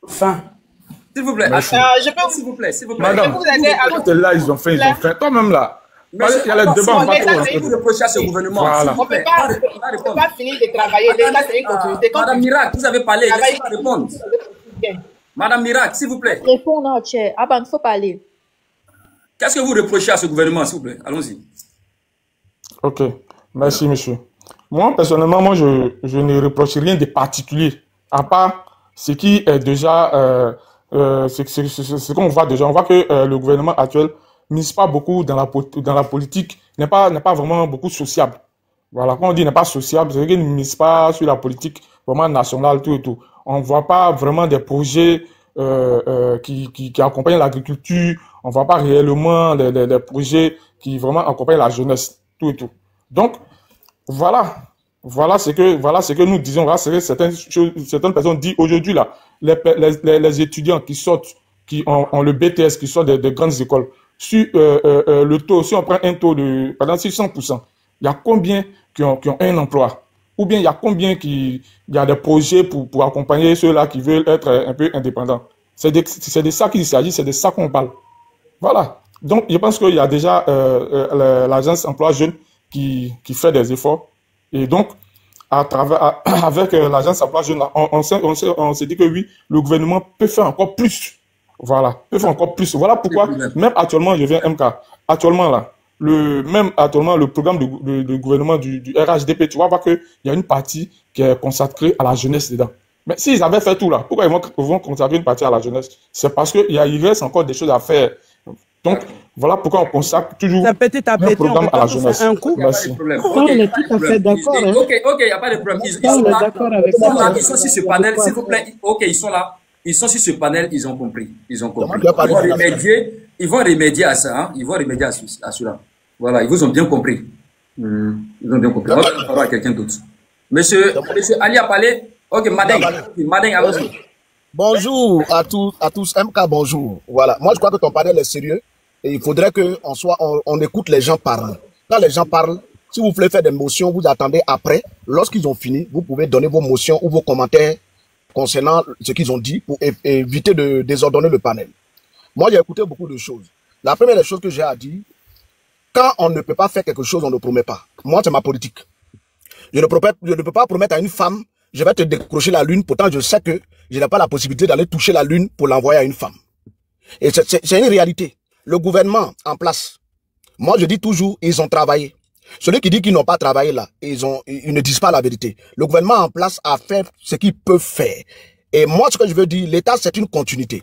I: Faim.
D: S'il vous plaît,
G: je peux
D: s'il vous plaît.
H: Madame, quand là, ils ont faim. Toi-même là. Il y a le débat, on va
D: trop. Vous reprochez à ce gouvernement.
H: Voilà.
G: On ne peut pas finir de travailler. C'est une continuité.
D: Madame Miracle, vous avez parlé. Laissez-moi répondre. Madame Miracle, s'il vous plaît.
A: Réponds, non, Tché. Ah ben, il faut parler.
D: Qu'est-ce que vous reprochez à ce gouvernement, s'il vous plaît? Allons-y.
H: Ok. Merci, monsieur. Moi, personnellement, je ne reproche rien de particulier, à part ce qui est déjà, ce qu'on voit déjà. On voit que le gouvernement actuel mise pas beaucoup dans la politique, n'est pas vraiment beaucoup sociable. Voilà, quand on dit n'est pas sociable, c'est qu'il ne mise pas sur la politique vraiment nationale, tout et tout. On ne voit pas vraiment des projets qui accompagnent l'agriculture. On ne voit pas réellement des projets qui vraiment accompagnent la jeunesse, tout et tout. Donc, voilà ce que nous disons, voilà ce que certaines personnes disent aujourd'hui là. Les étudiants qui sortent, qui ont le BTS, qui sortent des grandes écoles, sur le taux, si on prend un taux de, par exemple, 600%, il y a combien qui ont un emploi? Ou bien il y a combien il y a des projets pour accompagner ceux-là qui veulent être un peu indépendants? C'est de ça qu'il s'agit, c'est de ça qu'on parle. Voilà. Donc, je pense qu'il y a déjà l'agence emploi jeune qui fait des efforts. Et donc, avec l'agence emploi jeune, on s'est dit que oui, le gouvernement peut faire encore plus. Voilà, peut faire encore plus. Voilà pourquoi, même actuellement, je viens MK. Actuellement, là, le programme de gouvernement du RHDP, tu vas voir qu'il y a une partie qui est consacrée à la jeunesse dedans. Mais s'ils avaient fait tout là, pourquoi ils vont consacrer une partie à la jeunesse? C'est parce qu'il reste encore des choses à faire. Donc, voilà pourquoi on consacre toujours un programme à la jeunesse. Merci.
C: On est tout à fait d'accord.
D: Ok, il n'y a pas de problème. Ils sont là. Ils sont sur ce panel, s'il vous plaît. Ok, ils sont là. Ils sont sur ce panel, ils ont compris. Ils vont remédier à ça. Hein? Ils vont remédier à cela. Voilà, ils vous ont bien compris. Ils ont bien compris. On va parler à quelqu'un d'autre. Monsieur Ali a parlé. Ok, Madeng. Madeng, allons-y.
G: Bonjour à tous. MK, bonjour. Voilà. Moi, je crois que ton panel est sérieux et il faudrait on écoute les gens parler. Quand les gens parlent, si vous voulez faire des motions, vous attendez après. Lorsqu'ils ont fini, vous pouvez donner vos motions ou vos commentaires concernant ce qu'ils ont dit pour éviter de désordonner le panel. Moi, j'ai écouté beaucoup de choses. La première des choses que j'ai à dire, quand on ne peut pas faire quelque chose, on ne promet pas. Moi, c'est ma politique. Je ne peux pas promettre à une femme, je vais te décrocher la lune, pourtant je sais que je n'ai pas la possibilité d'aller toucher la lune pour l'envoyer à une femme. Et c'est une réalité. Le gouvernement en place, moi je dis toujours, ils ont travaillé. Celui qui dit qu'ils n'ont pas travaillé là, ils ne disent pas la vérité. Le gouvernement en place a fait ce qu'il peut faire. Et moi, ce que je veux dire, l'État, c'est une continuité.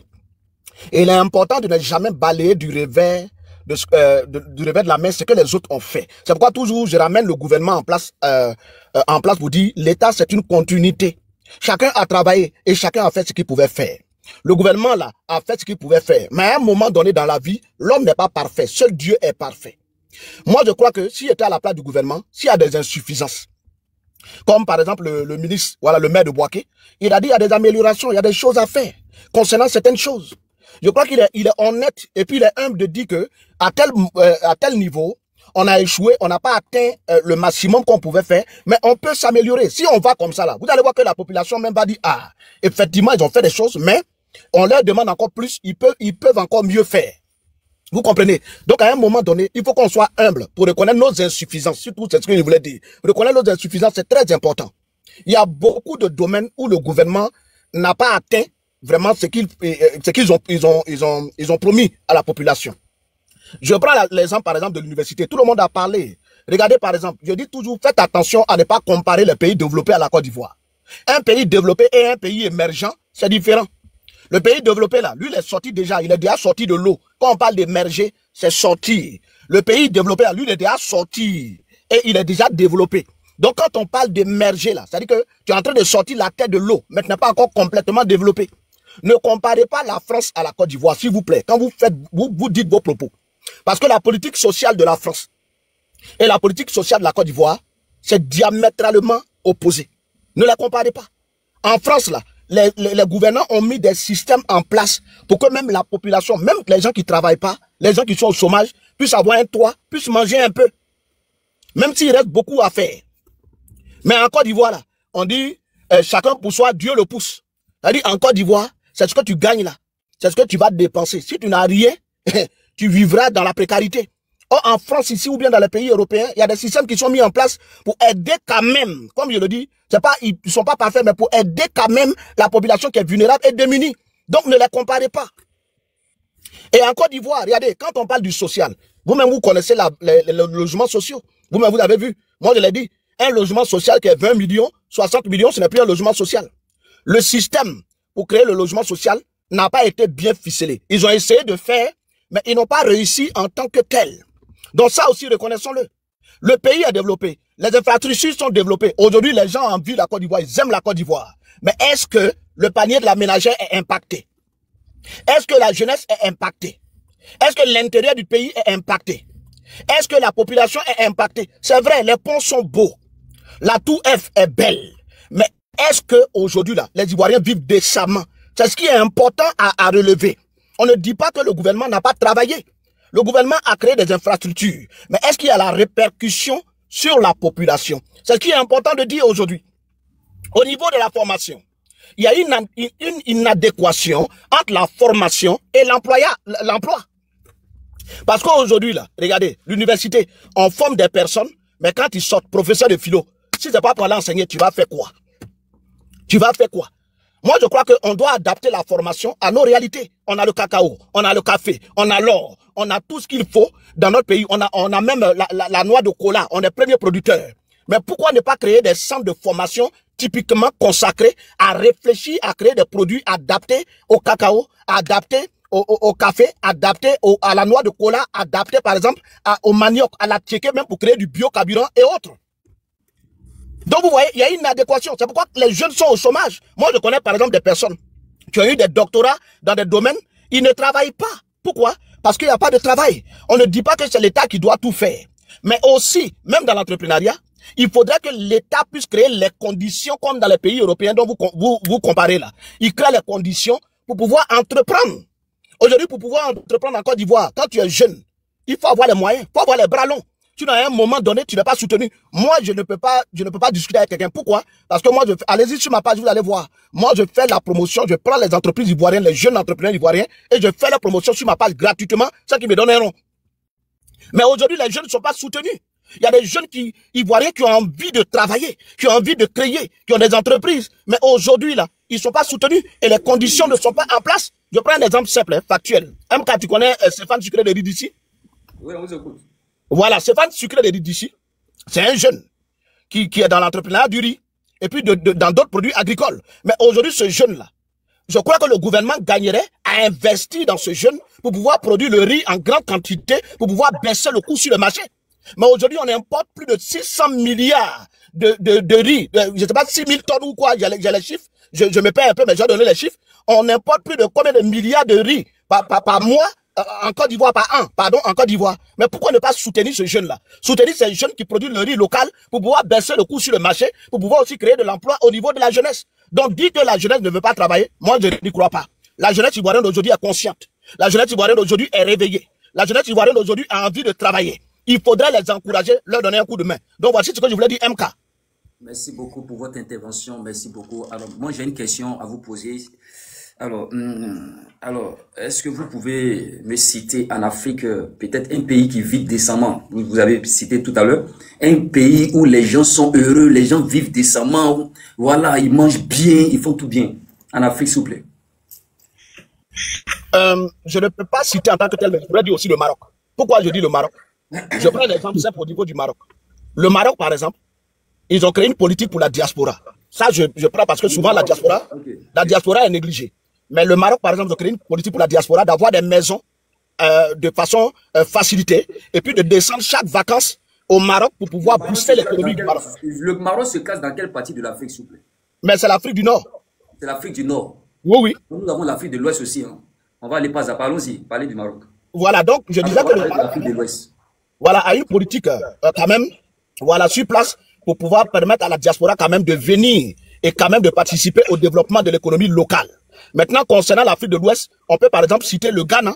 G: Et il est important de ne jamais balayer du revers de la main ce que les autres ont fait. C'est pourquoi toujours je ramène le gouvernement en place pour dire l'État, c'est une continuité. Chacun a travaillé et chacun a fait ce qu'il pouvait faire. Le gouvernement là a fait ce qu'il pouvait faire. Mais à un moment donné dans la vie, l'homme n'est pas parfait. Seul Dieu est parfait. Moi, je crois que s'il était à la place du gouvernement, s'il y a des insuffisances, comme par exemple le ministre, voilà, le maire de Bouaké, il a dit il y a des améliorations, il y a des choses à faire concernant certaines choses. Je crois qu'il est honnête et puis il est humble de dire que à tel niveau, on a échoué, on n'a pas atteint le maximum qu'on pouvait faire, mais on peut s'améliorer. Si on va comme ça là, vous allez voir que la population même va dire ah, effectivement ils ont fait des choses, mais on leur demande encore plus, ils peuvent encore mieux faire. Vous comprenez? Donc, à un moment donné, il faut qu'on soit humble pour reconnaître nos insuffisances. Surtout, c'est ce que je voulais dire. Reconnaître nos insuffisances, c'est très important. Il y a beaucoup de domaines où le gouvernement n'a pas atteint vraiment ce qu'ils ont promis à la population. Je prends l'exemple, par exemple, de l'université. Tout le monde a parlé. Regardez, par exemple, je dis toujours, faites attention à ne pas comparer les pays développés à la Côte d'Ivoire. Un pays développé et un pays émergent, c'est différent. Le pays développé là, lui il est sorti déjà, il est déjà sorti de l'eau. Quand on parle d'émerger, c'est sortir. Le pays développé là, lui il est déjà sorti et il est déjà développé. Donc quand on parle d'émerger là, c'est-à-dire que tu es en train de sortir la tête de l'eau, mais tu n'es pas encore complètement développé. Ne comparez pas la France à la Côte d'Ivoire, s'il vous plaît, quand vous dites vos propos. Parce que la politique sociale de la France et la politique sociale de la Côte d'Ivoire, c'est diamétralement opposé. Ne la comparez pas. En France là, les gouvernants ont mis des systèmes en place pour que même la population, même les gens qui ne travaillent pas, les gens qui sont au chômage, puissent avoir un toit, puissent manger un peu. Même s'il reste beaucoup à faire. Mais en Côte d'Ivoire, là, on dit chacun pour soi, Dieu le pousse. C'est-à-dire en Côte d'Ivoire, c'est ce que tu gagnes là. C'est ce que tu vas dépenser. Si tu n'as rien, tu vivras dans la précarité. Or, en France, ici, ou bien dans les pays européens, il y a des systèmes qui sont mis en place pour aider quand même, comme je le dis, ils ne sont pas parfaits, mais pour aider quand même la population qui est vulnérable et démunie. Donc, ne les comparez pas. Et en Côte d'Ivoire, regardez, quand on parle du social, vous-même, vous connaissez les logements sociaux. Vous-même, vous avez vu. Moi, je l'ai dit, un logement social qui est 20 millions, 60 millions, ce n'est plus un logement social. Le système pour créer le logement social n'a pas été bien ficelé. Ils ont essayé de faire, mais ils n'ont pas réussi en tant que tel. Donc ça aussi, reconnaissons-le. Le pays est développé. Les infrastructures sont développées. Aujourd'hui, les gens envient la Côte d'Ivoire. Ils aiment la Côte d'Ivoire. Mais est-ce que le panier de la ménagère est impacté? Est-ce que la jeunesse est impactée? Est-ce que l'intérieur du pays est impacté? Est-ce que la population est impactée? C'est vrai, les ponts sont beaux. La tour F est belle. Mais est-ce que aujourd'hui là, les Ivoiriens vivent décemment? C'est ce qui est important à relever. On ne dit pas que le gouvernement n'a pas travaillé. Le gouvernement a créé des infrastructures. Mais est-ce qu'il y a la répercussion sur la population? C'est ce qui est important de dire aujourd'hui. Au niveau de la formation, il y a une inadéquation entre la formation et l'emploi. Parce qu'aujourd'hui, là, regardez, l'université, on forme des personnes, mais quand ils sortent professeurs de philo, si c'est pas pour aller enseigner, tu vas faire quoi? Tu vas faire quoi? Moi, je crois qu'on doit adapter la formation à nos réalités. On a le cacao, on a le café, on a l'or, on a tout ce qu'il faut dans notre pays. On a même la noix de cola, on est premier producteur. Mais pourquoi ne pas créer des centres de formation typiquement consacrés à réfléchir, à créer des produits adaptés au cacao, adaptés au café, adaptés à la noix de cola, adaptés par exemple au manioc, à la tchéké, même pour créer du biocarburant et autres. Donc vous voyez, il y a une inadéquation. C'est pourquoi les jeunes sont au chômage. Moi, je connais par exemple des personnes qui ont eu des doctorats dans des domaines, ils ne travaillent pas. Pourquoi? Parce qu'il n'y a pas de travail. On ne dit pas que c'est l'État qui doit tout faire. Mais aussi, même dans l'entrepreneuriat, Il faudrait que l'État puisse créer les conditions comme dans les pays européens dont vous comparez là. Il crée les conditions pour pouvoir entreprendre. Aujourd'hui, pour pouvoir entreprendre en Côte d'Ivoire, quand tu es jeune, il faut avoir les moyens, il faut avoir les bras longs. Sinon, à un moment donné, tu n'es pas soutenu. Moi, je ne peux pas discuter avec quelqu'un. Pourquoi? Parce que moi, allez-y sur ma page, vous allez voir. Moi, je fais la promotion, je prends les entreprises ivoiriennes, les jeunes entrepreneurs ivoiriens, et je fais la promotion sur ma page gratuitement, sans qu'ils me donnent un rond. Mais aujourd'hui, les jeunes ne sont pas soutenus. Il y a des jeunes ivoiriens qui ont envie de travailler, qui ont envie de créer, qui ont des entreprises. Mais aujourd'hui, là, ils ne sont pas soutenus et les conditions ne sont pas en place. Je prends un exemple simple, factuel. MK, tu connais Stéphane Sucré de Ridissi?
D: Oui, on vous écoute.
G: Voilà, Stéphane Sucré de Ridissi, c'est un jeune qui est dans l'entrepreneuriat du riz et puis dans d'autres produits agricoles. Mais aujourd'hui, ce jeune-là, je crois que le gouvernement gagnerait à investir dans ce jeune pour pouvoir produire le riz en grande quantité, pour pouvoir baisser le coût sur le marché. Mais aujourd'hui, on importe plus de 600 milliards de riz. Je ne sais pas, 6 000 tonnes ou quoi, j'ai les chiffres. Je me perds un peu, mais j'ai donné les chiffres. On importe plus de combien de milliards de riz par mois en Côte d'Ivoire, en Côte d'Ivoire. Mais pourquoi ne pas soutenir ce jeune-là? Soutenir ces jeunes qui produisent le riz local pour pouvoir baisser le coût sur le marché, pour pouvoir aussi créer de l'emploi au niveau de la jeunesse. Donc, dire que la jeunesse ne veut pas travailler, moi, je n'y crois pas. La jeunesse ivoirienne d'aujourd'hui est consciente. La jeunesse ivoirienne d'aujourd'hui est réveillée. La jeunesse ivoirienne d'aujourd'hui a envie de travailler. Il faudrait les encourager, leur donner un coup de main. Donc, voici ce que je voulais dire, MK.
K: Merci beaucoup pour votre intervention. Merci beaucoup. Alors, moi, j'ai une question à vous poser. Alors, est-ce que vous pouvez me citer en Afrique, peut-être un pays qui vit décemment? Vous avez cité tout à l'heure. Un pays où les gens sont heureux, les gens vivent décemment. Voilà, ils mangent bien, ils font tout bien. En Afrique, s'il vous plaît.
G: Je ne peux pas citer en tant que tel, mais je voudrais dire aussi le Maroc. Pourquoi je dis le Maroc? Je prends l'exemple simple au niveau du Maroc. Le Maroc, par exemple, ils ont créé une politique pour la diaspora. Ça, je prends parce que souvent la diaspora est négligée. Mais le Maroc, par exemple, ils ont créé une politique pour la diaspora d'avoir des maisons de façon facilitée et puis de descendre chaque vacances au Maroc pour pouvoir booster l'économie du Maroc.
K: Le Maroc se classe dans quelle partie de l'Afrique, s'il vous plaît?
G: Mais c'est l'Afrique du Nord.
K: C'est l'Afrique du Nord.
G: Oui, oui.
K: Nous avons l'Afrique de l'Ouest aussi. Hein. On va aller pas à pas. Allons-y, parler du Maroc.
G: Voilà, donc je disais que le Maroc,
K: de l'Ouest.
G: Voilà, a une politique quand même, voilà, sur place pour pouvoir permettre à la diaspora quand même de venir et quand même de participer au développement de l'économie locale. Maintenant, concernant l'Afrique de l'Ouest, on peut par exemple citer le Ghana,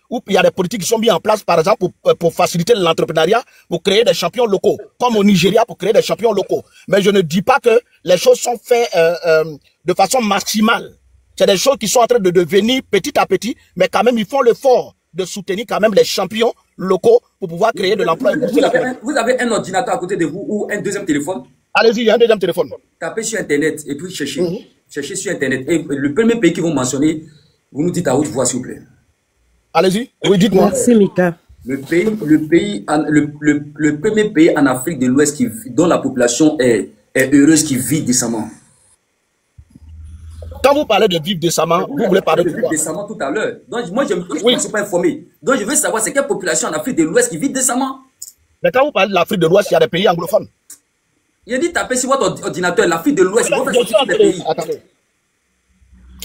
G: où il y a des politiques qui sont mises en place, par exemple, pour faciliter l'entrepreneuriat, pour créer des champions locaux, comme au Nigeria, pour créer des champions locaux. Mais je ne dis pas que les choses sont faites de façon maximale. C'est des choses qui sont en train de devenir petit à petit, mais quand même, ils font l'effort de soutenir quand même les champions locaux pour pouvoir créer de l'emploi.
K: Vous avez un ordinateur à côté de vous ou un deuxième téléphone?
G: Allez-y, il y a un deuxième téléphone.
K: Tapez sur Internet et puis cherchez. Cherchez sur Internet. Et le premier pays qu'ils vont mentionner, vous nous dites à haute voix, s'il vous plaît.
G: Allez-y. Oui, dites-moi.
C: Merci, Mika.
K: Le premier pays en Afrique de l'Ouest dont la population est heureuse, qui vit décemment.
G: Quand vous parlez de vivre décemment, vous voulez parler de
K: vivre décemment tout à l'heure. Donc, moi, je ne suis pas informé. Donc, je veux savoir c'est quelle population en Afrique de l'Ouest qui vit décemment.
G: Mais quand vous parlez de l'Afrique de l'Ouest, il y a des pays anglophones.
K: Il a dit taper sur votre ordinateur l'Afrique de l'Ouest.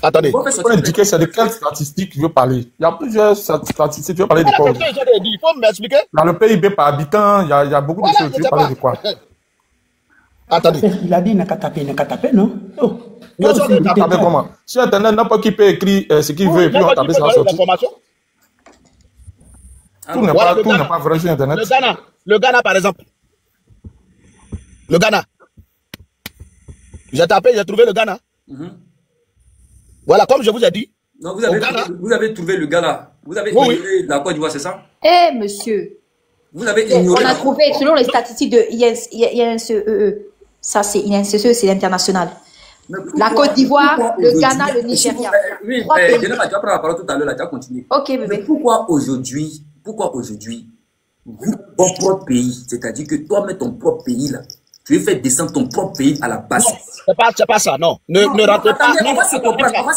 G: Attendez.
H: Il faut indiquer c'est de quelles statistiques tu veux parler. Il y a plusieurs statistiques. Tu veux parler de quoi?
G: Il faut m'expliquer.
H: Dans le PIB par habitant, il y a beaucoup de choses. Tu veux parler de quoi?
G: Attendez.
I: Il a dit n'a qu'à taper, non? Oh.
H: Taper comment? Sur Internet, n'importe qui peut écrire ce qu'il veut et puis on tape ça va sortir. Tout n'est pas vrai sur Internet.
G: Le Ghana, par exemple. Le Ghana. J'ai tapé, j'ai trouvé le Ghana. Voilà, comme je vous ai dit.
K: Non, vous avez trouvé le Ghana. Vous avez ignoré la Côte d'Ivoire, c'est ça?
A: Eh, monsieur.
K: Vous avez ignoré.
A: On a trouvé, selon les statistiques de INSEE, ça c'est INSEE, c'est l'international. La Côte d'Ivoire, le Ghana, le Nigeria.
K: Oui, tu vas prendre la parole tout à l'heure, tu vas continuer.
A: Ok, bébé.
K: Mais pourquoi aujourd'hui, ton propre pays, c'est-à-dire que toi, mets ton propre pays là, tu veux faire descendre ton propre pays à la base?
G: C'est pas ça, non. Ne rentrez pas.
K: On va se comprendre,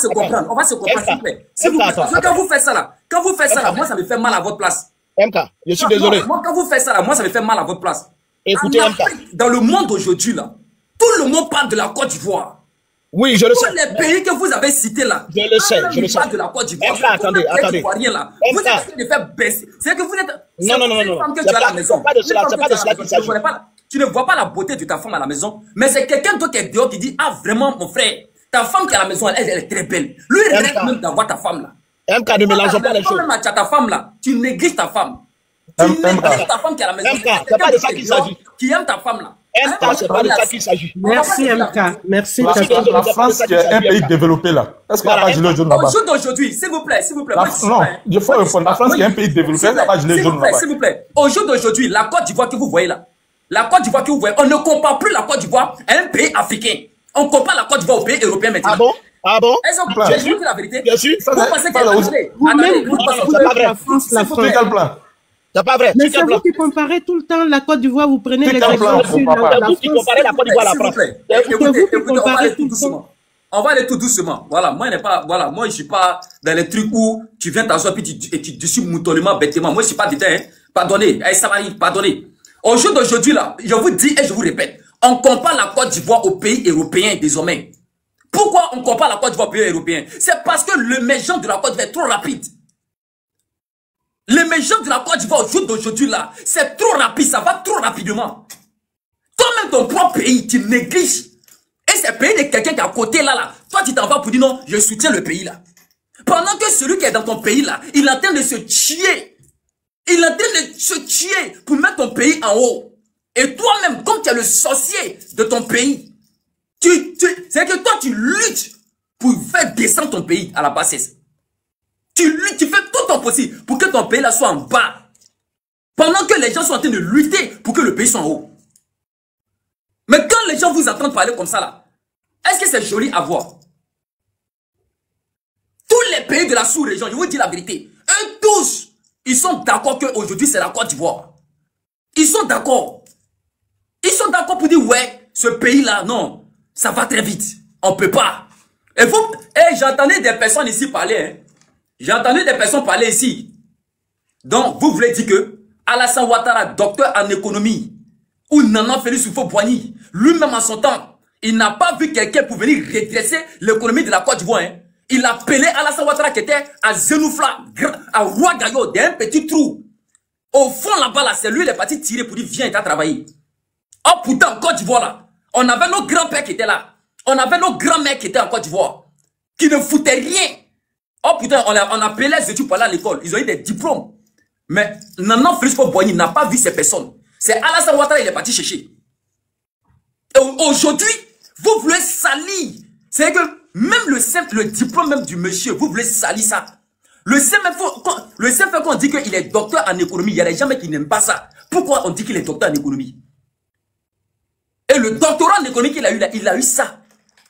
K: s'il vous plaît. Quand vous faites ça là, moi ça me fait mal à votre place.
G: MK, je suis désolé.
K: Moi, quand vous faites ça là, moi ça me fait mal à votre place.
G: Écoutez, MK.
K: Dans le monde aujourd'hui là, tout le monde parle de la Côte d'Ivoire.
G: Oui, je le sais.
K: Tous les pays que vous avez cités là,
G: je le sais.
K: de la Côte d'Ivoire.
G: Attendez.
K: Vous êtes en train de faire baisser. C'est que vous êtes.
G: Non.
K: C'est pas de cela qu'il s'agit. tu ne vois pas la beauté de ta femme à la maison, mais c'est quelqu'un d'autre qui est dehors qui dit, ah vraiment mon frère, ta femme qui est à la maison, elle est très belle. Lui, il rêve même d'avoir ta femme là.
G: MK, ne mélangeons pas les choses.
K: Même tu as ta femme là, tu négliges ta femme. Tu négliges ta femme qui est à la maison.
G: MK, c'est pas de ça qu'il s'agit.
K: Qui aime ta femme là.
G: MK, c'est pas de ça qu'il s'agit.
C: Merci MK, merci.
H: La France qui est un pays développé là. Est-ce qu'il n'y a pas gilet jaune là-bas?
K: Au jour d'aujourd'hui, s'il vous plaît, s'il vous plaît.
H: Non, il faut répondre. La France qui est un pays développé, il n'y a pas gilet jaune là-bas.
K: S'il vous plaît, au jour d'aujourd'hui, la Côte d'Ivoire que vous voyez là, la Côte d'Ivoire que vous voyez, on ne compare plus la Côte d'Ivoire à un pays africain. On compare la Côte d'Ivoire au pays européen maintenant.
G: Ah bon? Ah bon?
K: Est-ce que vous la vérité?
G: Bien sûr.
K: Vous pensez que
C: la France, la France.
H: Quel plan?
G: C'est pas vrai.
C: Mais c'est vous qui comparez tout le temps la Côte d'Ivoire, vous prenez les exemples sur la France.
G: Vous comparez la Côte d'Ivoire à la France.
K: On va aller tout doucement. Voilà, moi, je suis pas dans les trucs où tu viens t'asseoir et tu discutes moutonnement, bêtement. Moi, je suis pas dedans, hein. Pardonnez, Samari, pardonnez. Au jour d'aujourd'hui, là, je vous dis et je vous répète, on compare la Côte d'Ivoire aux pays européens désormais. Pourquoi on compare la Côte d'Ivoire aux pays européens? C'est parce que l'émergence de la Côte d'Ivoire est trop rapide. L'émergence de la Côte d'Ivoire au jour d'aujourd'hui, là, c'est trop rapide, ça va trop rapidement. Toi-même, ton propre pays, tu négliges. Et c'est le pays de quelqu'un qui est à côté là. Toi, tu t'en vas pour dire non, je soutiens le pays là. Pendant que celui qui est dans ton pays là, il est en train de se tuer. Il est en train de se tuer pour mettre ton pays en haut. Et toi-même, comme tu es le sorcier de ton pays, c'est que toi, tu luttes pour faire descendre ton pays à la bassesse. Tu luttes, tu fais tout ton possible pour que ton pays là soit en bas. Pendant que les gens sont en train de lutter pour que le pays soit en haut. Mais quand les gens vous entendent parler comme ça là, est-ce que c'est joli à voir? Tous les pays de la sous-région, je vous dis la vérité, eux tous, ils sont d'accord qu'aujourd'hui c'est la Côte d'Ivoire. Ils sont d'accord. Ils sont d'accord pour dire ouais, ce pays là, non, ça va très vite. On peut pas. Et vous, j'entendais des personnes ici parler, hein. J'ai entendu des personnes parler ici. Donc, vous voulez dire que Alassane Ouattara, docteur en économie, ou Nana Félix Houphouët-Boigny, lui-même en son temps, il n'a pas vu quelqu'un pour venir redresser l'économie de la Côte d'Ivoire. Hein. Il a appelé Alassane Ouattara qui était à Zenoufla, à Ouagayo, dans un petit trou. Au fond là-bas, là, c'est lui qui est parti tirer pour dire viens, t'as travaillé. Oh putain, en Côte d'Ivoire là, on avait nos grands-pères qui étaient là. On avait nos grands-mères qui étaient en Côte d'Ivoire, qui ne foutaient rien. Oh putain, on appelait les études pour aller à l'école. Ils ont eu des diplômes. Mais Nana Félix Houphouët-Boigny n'a pas vu ces personnes. C'est Alassane Ouattara, il est parti chercher. Et aujourd'hui, vous voulez salir. C'est que même le diplôme même du monsieur, vous voulez salir ça. Le simple fait qu'on dit qu'il est docteur en économie, il y a des gens qui n'aiment pas ça. Pourquoi on dit qu'il est docteur en économie? Et le doctorat en économie qu'il a eu là, il a eu ça.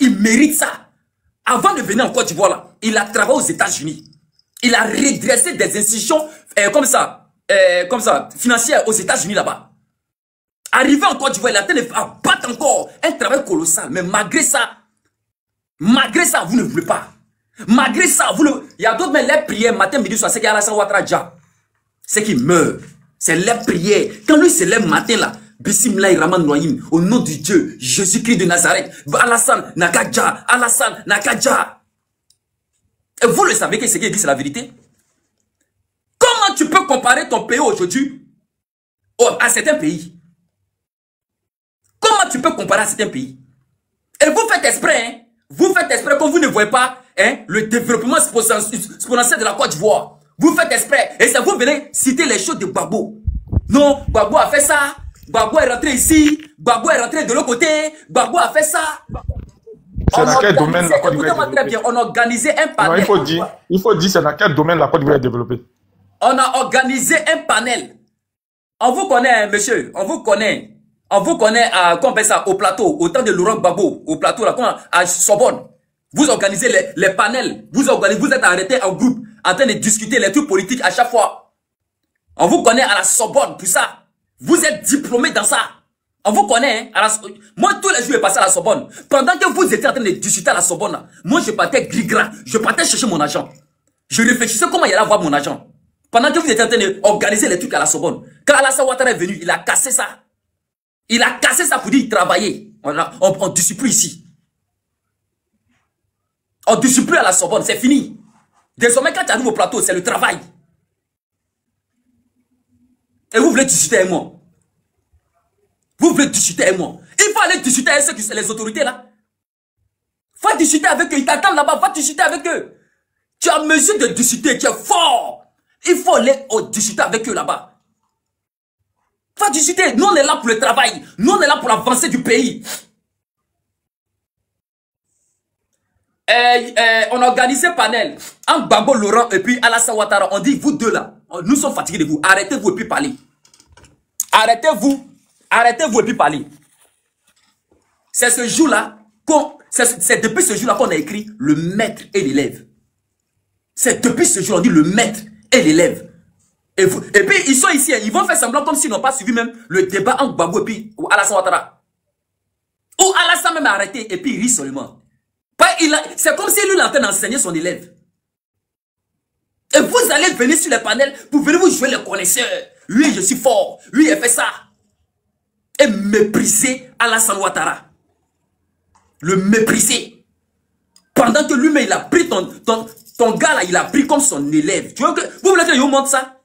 K: Il mérite ça. Avant de venir en Côte d'Ivoire, là, il a travaillé aux États-Unis. Il a redressé des institutions comme ça, financières aux États-Unis là-bas. Arrivé en Côte d'Ivoire, il a tenté de battre encore un travail colossal. Mais malgré ça, vous ne voulez pas. Malgré ça, il y a d'autres, mais les prières, matin, midi, soir, c'est qu'il y a Alassane Ouattara déjà. C'est qu'il meurt. C'est les prières. Quand lui se lève matin là, Bismillahirrahmanirrahim, au nom du Dieu, Jésus-Christ de Nazareth, Alassane Nakaja, Alassane Nakaja. Et vous le savez que ce qu'il dit, c'est la vérité. Comment tu peux comparer ton pays aujourd'hui à certains pays? Comment tu peux comparer à certains pays? Et vous faites exprès, hein? Vous faites exprès quand vous ne voyez pas hein, le développement exponentiel de la Côte d'Ivoire. Vous faites exprès. Et ça vous venez citer les choses de Gbagbo. Non, Gbagbo a fait ça. Gbagbo est rentré ici. Gbagbo est rentré de l'autre côté. Gbagbo a fait ça.
H: C'est dans quel domaine la Côte d'Ivoire est
K: très bien. On a organisé un panel.
H: Non, il faut dire c'est dans quel domaine la Côte d'Ivoire est développée.
K: On a organisé un panel. On vous connaît, monsieur. On vous connaît. On vous connaît à, comment on appelle ça, au plateau, au temps de Laurent Gbagbo, au plateau, là, à Sorbonne. Vous organisez les panels. Vous êtes arrêtés en groupe, en train de discuter les trucs politiques à chaque fois. On vous connaît à la Sorbonne, pour ça. Vous êtes diplômé dans ça. On vous connaît, hein, moi, tous les jours, je passais à la Sorbonne. Pendant que vous étiez en train de discuter à la Sorbonne, là, moi, je partais gris-gras. Je partais chercher mon argent. Je réfléchissais comment il allait avoir mon argent. Pendant que vous étiez en train d'organiser les trucs à la Sorbonne. Quand Alassane Ouattara est venu, il a cassé ça. Il a cassé ça pour dire travailler. On ne discute plus ici. On ne discute plus à la Sorbonne, c'est fini. Désormais, quand tu arrives au plateau, c'est le travail. Et vous voulez discuter avec moi. Vous voulez discuter avec moi. Il faut aller discuter avec ceux qui sont les autorités là. Va discuter avec eux. Ils t'attendent là-bas. Va discuter avec eux. Tu as mesure de discuter. Tu es fort. Il faut aller discuter avec eux là-bas. Va discuter. Nous, on est là pour le travail. Nous, on est là pour l'avancée du pays. On a organisé panel. En Gbagbo Laurent et puis Alassane Ouattara. On dit, vous deux là, nous sommes fatigués de vous. Arrêtez-vous et puis parlez. Arrêtez-vous. Arrêtez-vous et puis parlez. C'est ce jour-là, c'est depuis ce jour-là qu'on a écrit le maître et l'élève. C'est depuis ce jour-là, on dit le maître et l'élève. Et puis, ils sont ici, ils vont faire semblant comme s'ils n'ont pas suivi même le débat entre Gbagbo et puis Alassane Ouattara. Ou Alassane même a arrêté et puis il rit seulement. C'est comme si lui, il est en train d'enseigner son élève. Et vous allez venir sur les panels pour venir vous jouer les connaisseurs. Oui, je suis fort. Lui, il fait ça. Et mépriser Alassane Ouattara. Le mépriser. Pendant que lui-même, il a pris ton gars là, il a pris comme son élève. Tu vois que, vous voulez que je vous montre ça?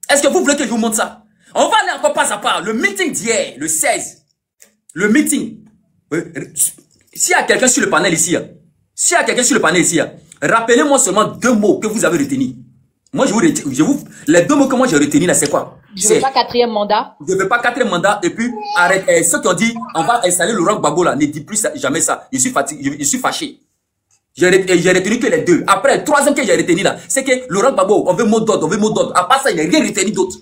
K: Est-ce que vous voulez que je vous montre ça? On va aller encore pas à pas. Le meeting d'hier, le 16. Le meeting. S'il y a quelqu'un sur le panel ici, rappelez-moi seulement 2 mots que vous avez retenus. Moi, les 2 mots que moi j'ai retenus là, c'est quoi?
A: Je ne veux pas 4e mandat.
K: Je ne veux pas 4e mandat. Et puis, arrête. Ceux qui ont dit, on va installer Laurent Gbagbo là, ne dit plus jamais ça. Je suis fatigué, je suis fâché. J'ai retenu que les 2. Après, le 3e que j'ai retenu là, c'est que Laurent Gbagbo, on veut mot d'ordre, À part ça, il n'y a rien retenu d'autre.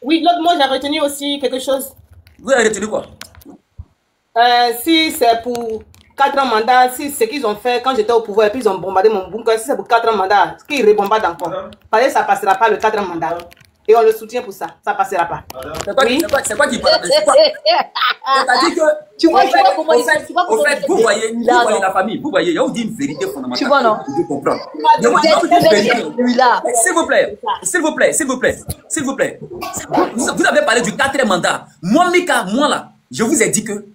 C: Oui, l'autre mot, j'ai retenu aussi quelque chose.
K: Vous avez retenu quoi?
C: Si c'est pour 4 mandats, si ce qu'ils ont fait quand j'étais au pouvoir et puis ils ont bombardé mon bunker, si c'est pour 4 mandats, qu'ils rebombardent encore. Parce que ça ne passera pas le 4 mandat. Et on le soutient pour ça. Ça ne passera pas.
K: C'est quoi qui parle? C'est-à-dire que...
A: Tu vois comment il fait.
K: Au fait, vous voyez la famille. Vous voyez, il y a vous dit une vérité fondamentale.
A: Tu vois, non?
K: Vous comprendre. S'il vous plaît. Vous avez parlé du 4e mandat. Moi, Mika, là, je vous ai dit que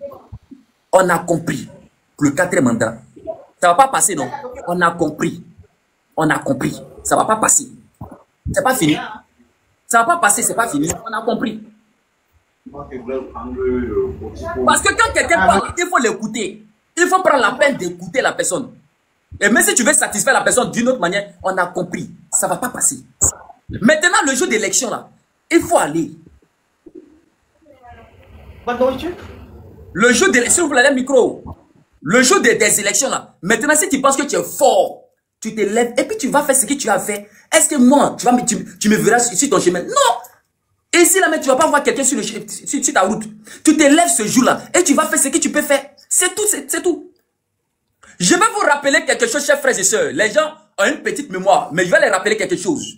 K: on a compris le 4e mandat. Ça ne va pas passer, non? On a compris. Ça ne va pas passer. C'est pas fini. Ça ne va pas passer, c'est pas fini. On a compris. Parce que quand quelqu'un parle, il faut l'écouter. Il faut prendre la peine d'écouter la personne. Et même si tu veux satisfaire la personne d'une autre manière, on a compris. Ça ne va pas passer. Maintenant, le jour d'élection, là, il faut aller. Le jour d'élection, vous l'avez le micro. Le jour des élections, là. Maintenant, si tu penses que tu es fort, tu te lèves et puis tu vas faire ce que tu as fait. Est-ce que moi, tu me verras sur ton chemin? Non! Et si là, mais tu vas pas voir quelqu'un sur ta route. Tu te lèves ce jour-là et tu vas faire ce que tu peux faire. C'est tout, c'est tout. Je vais vous rappeler quelque chose, chers frères et sœurs. Les gens ont une petite mémoire, mais je vais les rappeler quelque chose.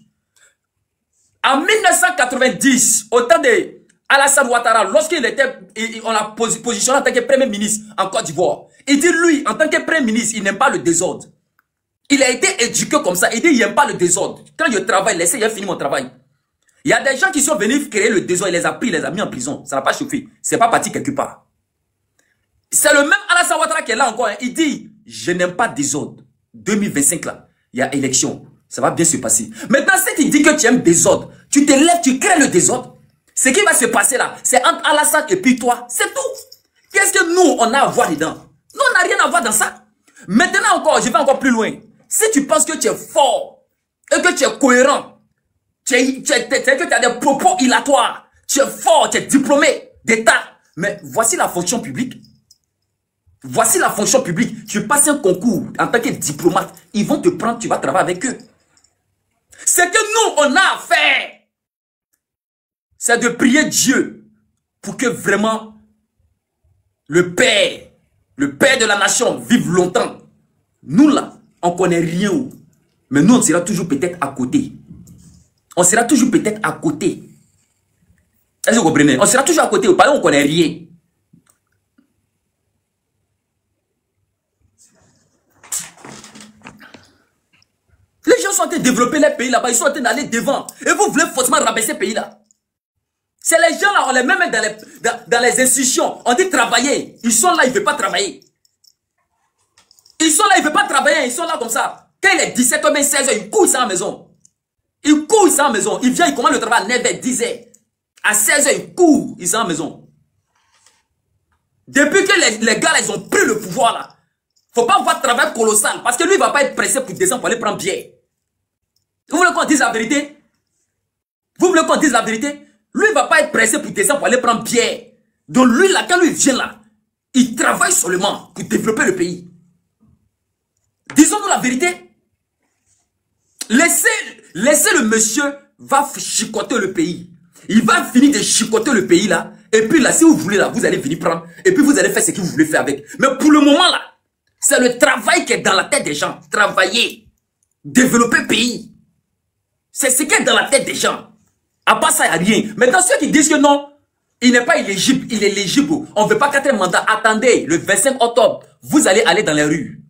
K: En 1990, au temps de Alassane Ouattara, lorsqu'il était, on l'a positionné en tant que premier ministre en Côte d'Ivoire, il dit lui, en tant que premier ministre, il n'aime pas le désordre. Il a été éduqué comme ça. Il dit, il n'aime pas le désordre. Quand je travaille, laissez, j'ai fini mon travail. Il y a des gens qui sont venus créer le désordre. Il les a pris, il les a mis en prison. Ça n'a pas chauffé. C'est pas parti quelque part. C'est le même Alassane Ouattara qui est là encore. Hein. Il dit, je n'aime pas désordre. 2025 là, il y a élection. Ça va bien se passer. Maintenant, si tu dis que tu aimes désordre, tu te lèves, tu crées le désordre. Ce qui va se passer là, c'est entre Alassane et puis toi. C'est tout. Qu'est-ce que nous, on a à voir dedans? Nous, on n'a rien à voir dans ça. Maintenant encore, je vais encore plus loin. Si tu penses que tu es fort et que tu es cohérent, que tu as des propos illatoires, tu es fort, tu es diplômé d'État, mais voici la fonction publique. Voici la fonction publique. Tu passes un concours en tant que diplomate, ils vont te prendre, tu vas travailler avec eux. Ce que nous, on a à faire, c'est de prier Dieu pour que vraiment le Père de la nation vive longtemps. Nous là, on ne connaît rien. Mais nous, on sera toujours peut-être à côté. On sera toujours peut-être à côté. Est-ce que vous comprenez? On sera toujours à côté. Parce qu'on ne connaît rien. Les gens sont en train de développer les pays là-bas. Ils sont en train d'aller devant. Et vous voulez forcément rabaisser ces pays là. C'est les gens là, on les met même dans les institutions. On dit travailler. Ils sont là, ils ne veulent pas travailler. Ils sont là, ils ne veulent pas travailler. Ils sont là comme ça. Quand il est 17h, 16h, ils courent ça à la maison. Ils courent ça à la maison. Ils viennent, ils commencent le travail à 9h, 10h. À 16h, ils courent, ils sont à la maison. Depuis que les gars, là, ils ont pris le pouvoir, là. Faut pas voir travail colossal. Parce que lui, il va pas être pressé pour descendre pour aller prendre bière. Vous voulez qu'on dise la vérité? Vous voulez qu'on dise la vérité? Lui, il va pas être pressé pour descendre pour aller prendre bière. Donc lui, là, quand lui vient là, il travaille seulement pour développer le pays. Disons-nous la vérité. Laissez le monsieur va chicoter le pays. Il va finir de chicoter le pays là. Et puis là, si vous voulez là, vous allez venir prendre. Et puis vous allez faire ce que vous voulez faire avec. Mais pour le moment là, c'est le travail qui est dans la tête des gens. Travailler. Développer le pays. C'est ce qui est dans la tête des gens. À part ça, il n'y a rien. Maintenant, ceux qui disent que non, il n'est pas éligible, il est éligible. On ne veut pas 4 mandats. Attendez, le 25 octobre, vous allez aller dans les rues.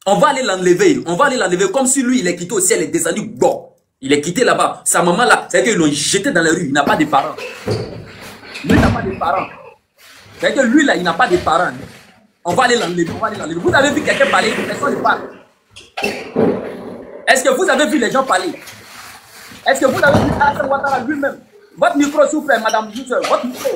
K: On va aller l'enlever. On va aller l'enlever comme si lui, il est quitté au ciel et descendu. Bon, il est quitté là-bas. Sa maman là, c'est qu'ils l'ont jeté dans les rues. Il n'a pas de parents. Lui, il n'a pas de parents. C'est que lui là, il n'a pas de parents. On va aller l'enlever. On va aller l'enlever. Vous avez vu quelqu'un parler, personne ne parle. Est-ce que vous avez vu les gens parler? Est-ce que vous avez vu Alassane Ouattara lui-même? Votre micro, s'il vous plaît, madame Douceur, votre micro.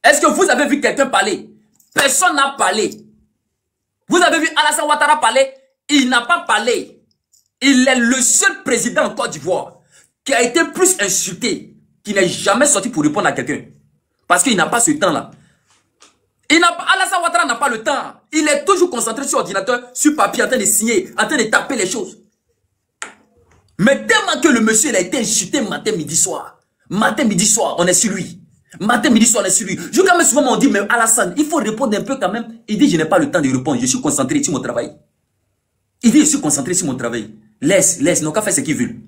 K: Est-ce que vous avez vu quelqu'un parler? Personne n'a parlé. Vous avez vu Alassane Ouattara parler? Il n'a pas parlé. Il est le seul président en Côte d'Ivoire qui a été plus insulté, qui n'est jamais sorti pour répondre à quelqu'un. Parce qu'il n'a pas ce temps-là. Alassane Ouattara n'a pas le temps. Il est toujours concentré sur ordinateur, sur papier, en train de signer, en train de taper les choses. Mais tellement que le monsieur il a été insulté matin, midi, soir. Matin, midi, soir, on est sur lui. Matin, midi, soir, on est sur lui. Je quand même souvent on dit, mais Alassane, il faut répondre un peu quand même. Il dit, je n'ai pas le temps de répondre, je suis concentré sur mon travail. Il dit, je suis concentré sur mon travail. Laisse, n'ont qu'à faire ce qu'ils veulent.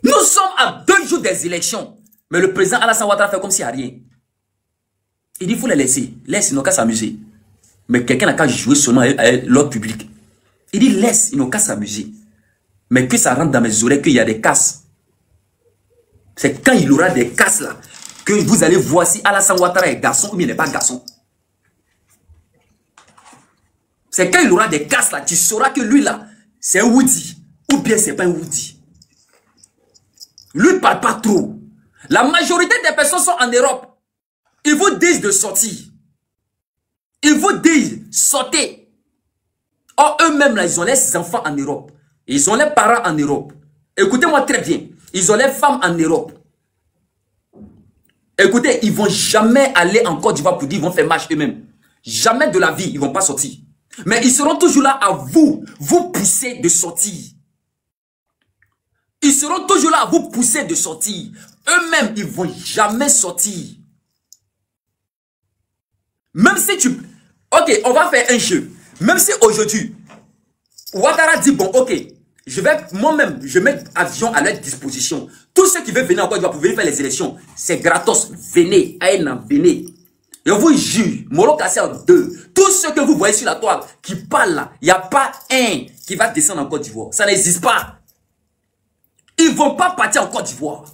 K: Nous sommes à 2 jours des élections. Mais le président Alassane Ouattara fait comme s'il n'y a rien. Il dit, il faut les laisser. Laisse, ils n'ont qu'à s'amuser. Mais quelqu'un n'a qu'à jouer seulement avec l'ordre public. Il dit, laisse, ils n'ont qu'à s'amuser. Mais que ça rentre dans mes oreilles qu'il y a des casses. C'est quand il y aura des casses là, que vous allez voir si Alassane Ouattara est garçon ou il n'est pas garçon. C'est quand il y aura des casses là, tu sauras que lui là, c'est un Woody. Ou bien c'est pas un Woody. Lui ne parle pas trop. La majorité des personnes sont en Europe. Ils vous disent de sortir. Ils vous disent sortez. Or eux-mêmes là, ils ont les enfants en Europe. Ils ont les parents en Europe. Écoutez-moi très bien. Ils ont les femmes en Europe. Écoutez, ils ne vont jamais aller en Côte d'Ivoire pour dire qu'ils vont faire marche eux-mêmes. Jamais de la vie, ils ne vont pas sortir. Mais ils seront toujours là à vous pousser de sortir. Ils seront toujours là à vous pousser de sortir. Eux-mêmes, ils ne vont jamais sortir. Même si tu... Ok, on va faire un jeu. Même si aujourd'hui, Ouattara dit, bon, ok, je vais moi-même, je mets avion à leur disposition. Tous ceux qui veulent venir en Côte d'Ivoire pour venir faire les élections, c'est gratos. Venez, Aïna, venez. Je vous jure, Moro Kassé en 2. Tous ceux que vous voyez sur la toile qui parlent là, il n'y a pas un qui va descendre en Côte d'Ivoire. Ça n'existe pas. Ils ne vont pas partir en Côte d'Ivoire.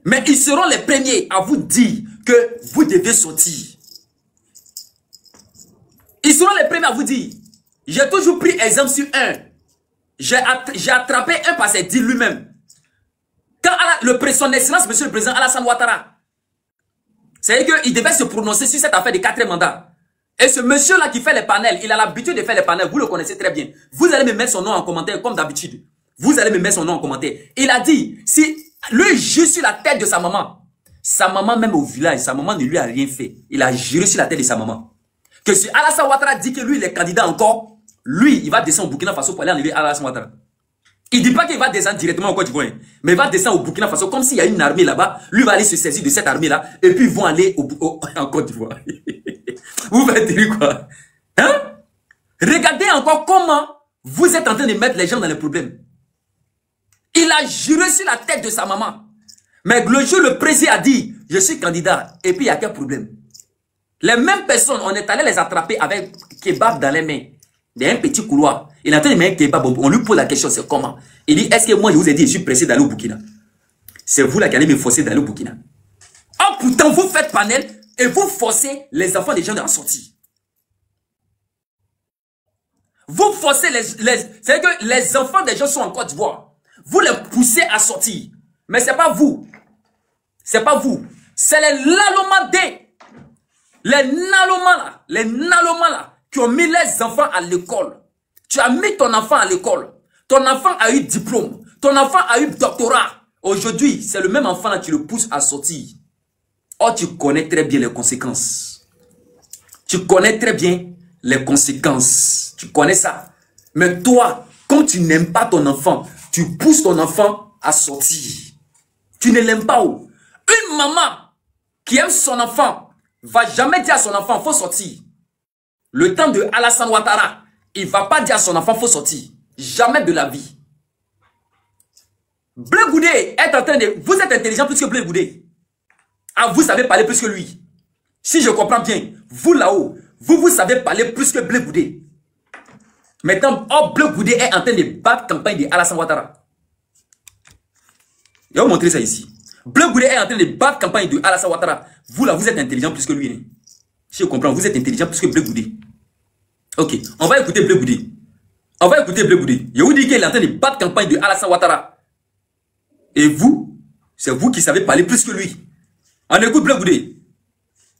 K: Mais ils seront les premiers à vous dire que vous devez sortir. Ils seront les premiers à vous dire. J'ai toujours pris exemple sur un. J'ai attrapé un parce qu'il dit lui-même. Quand son excellence, monsieur le président Alassane Ouattara, c'est-à-dire qu'il devait se prononcer sur cette affaire de 4 mandats. Et ce monsieur-là qui fait les panels, il a l'habitude de faire les panels, vous le connaissez très bien. Vous allez me mettre son nom en commentaire comme d'habitude. Vous allez me mettre son nom en commentaire. Il a dit, si lui jure sur la tête de sa maman même au village, sa maman ne lui a rien fait. Il a juré sur la tête de sa maman. Que si Alassane Ouattara dit que lui il est candidat encore, lui il va descendre au Burkina Faso pour aller enlever Alassane Ouattara. Il ne dit pas qu'il va descendre directement au Côte d'Ivoire, mais il va descendre au Burkina Faso comme s'il y a une armée là-bas. Lui va aller se saisir de cette armée-là et puis ils vont aller en Côte d'Ivoire. Vous faites dire quoi? Hein? Regardez encore comment vous êtes en train de mettre les gens dans les problèmes. Il a juré sur la tête de sa maman. Mais le jour le président a dit, je suis candidat, et puis il y a quel problème? Les mêmes personnes, on est allé les attraper avec kebab dans les mains. Dans un petit couloir. Il est en train de mettre un kebab. On lui pose la question, c'est comment? Il dit, est-ce que moi je vous ai dit, je suis pressé d'aller au Burkina? C'est vous là qui allez me forcer d'aller au Burkina. Oh pourtant, vous faites panel et vous forcez les enfants des gens à sortir. Vous forcez c'est que les enfants des gens sont en Côte d'Ivoire. Vous les poussez à sortir. Mais c'est pas vous. C'est pas vous. C'est les Nalomadés. Les Nalomas là, qui ont mis les enfants à l'école. Tu as mis ton enfant à l'école. Ton enfant a eu diplôme. Ton enfant a eu doctorat. Aujourd'hui, c'est le même enfant là, tu le pousses à sortir. Oh, tu connais très bien les conséquences. Tu connais très bien les conséquences. Tu connais ça. Mais toi, quand tu n'aimes pas ton enfant, tu pousses ton enfant à sortir. Tu ne l'aimes pas où? Une maman qui aime son enfant va jamais dire à son enfant, faut sortir. Le temps de Alassane Ouattara, il va pas dire à son enfant, faut sortir. Jamais de la vie. Blé Goudé est en train de... Vous êtes intelligent plus que Blé Goudé. Ah, vous savez parler plus que lui. Si je comprends bien, vous là-haut, vous savez parler plus que Blé Goudé. Maintenant, oh, Blé Goudé est en train de battre campagne de Alassane Ouattara. Je vais vous montrer ça ici. Blé Goudé est en train de battre campagne de Alassane Ouattara. Vous là, vous êtes intelligent plus que lui. Hein? Si je comprends, vous êtes intelligent plus que Blé Goudé. Ok, on va écouter Blé Goudé. On va écouter Blé Goudé. Je vous dis qu'il est en train de battre campagne de Alassane Ouattara. Et vous, c'est vous qui savez parler plus que lui. On écoute Blé Goudé.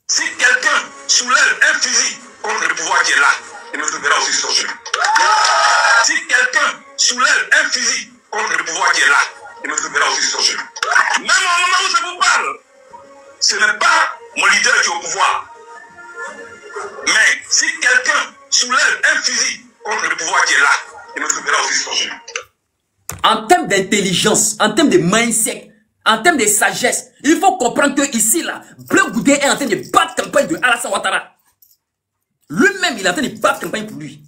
L: Si quelqu'un soulève un fusil contre le pouvoir qui est là, il me trouvera aussi sur son chemin. Si quelqu'un soulève un fusil contre le pouvoir qui est là, il me trouvera aussi sur son chemin. Même au moment où je vous parle, ce n'est pas mon leader qui est au pouvoir. Mais si quelqu'un soulève un fusil contre le pouvoir qui est là, il me trouvera aussi sur son chemin.
K: En termes d'intelligence, en termes de mindset, en termes de sagesse, il faut comprendre que ici, là, Blé Goudé est en train de battre campagne de Alassane Ouattara. Lui-même, il est en train de battre campagne pour lui.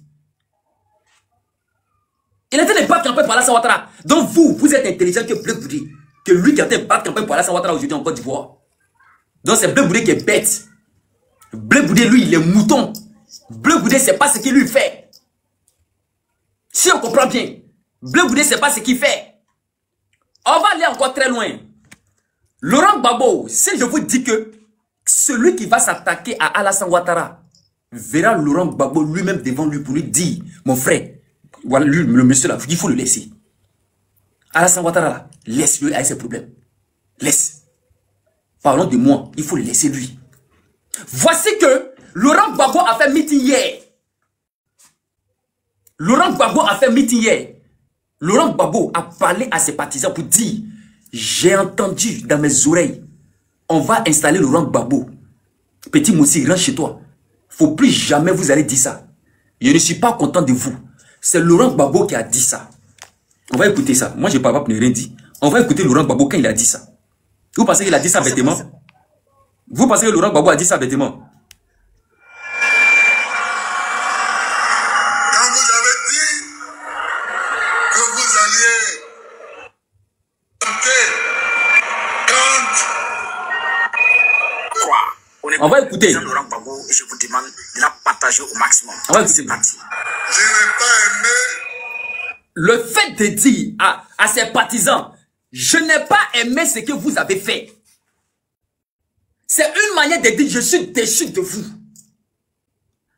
K: Il est en train de battre campagne pour Alassane Ouattara. Donc vous êtes intelligent que Blé Goudé. Que lui qui est en train de battre campagne pour Alassane Ouattara aujourd'hui en Côte d'Ivoire. Donc c'est Blé Goudé qui est bête. Blé Goudé, lui, il est mouton. Blé Goudé, c'est pas ce qu'il lui fait. Si on comprend bien, Blé Goudé, c'est pas ce qu'il fait. On va aller encore très loin. Laurent Gbagbo, si je vous dis que celui qui va s'attaquer à Alassane Ouattara verra Laurent Gbagbo lui-même devant lui pour lui dire, mon frère, voilà lui, le monsieur là, il faut le laisser. Alassane Ouattara là, laisse-le avec ses problèmes. Laisse. Parlons de moi, il faut le laisser lui. Voici que Laurent Gbagbo a fait meeting hier. Laurent Gbagbo a fait meeting hier. Laurent Gbagbo a parlé à ses partisans pour dire, j'ai entendu dans mes oreilles, on va installer Laurent Gbagbo. Petit Moussi, rentre chez toi. Faut plus jamais vous allez dire ça. Je ne suis pas content de vous. C'est Laurent Gbagbo qui a dit ça. On va écouter ça. Moi, je ne parle pas pour ne rien dire. On va écouter Laurent Gbagbo quand il a dit ça. Vous pensez qu'il a dit ça bêtement? Vous pensez que Laurent Gbagbo a dit ça bêtement? On va écouter.
L: Laurent Gbagbo, je vous demande de la partager au maximum.
K: On va écouter.
L: Je n'ai pas aimé.
K: Le fait de dire à ses partisans, je n'ai pas aimé ce que vous avez fait. C'est une manière de dire, je suis déçu de vous.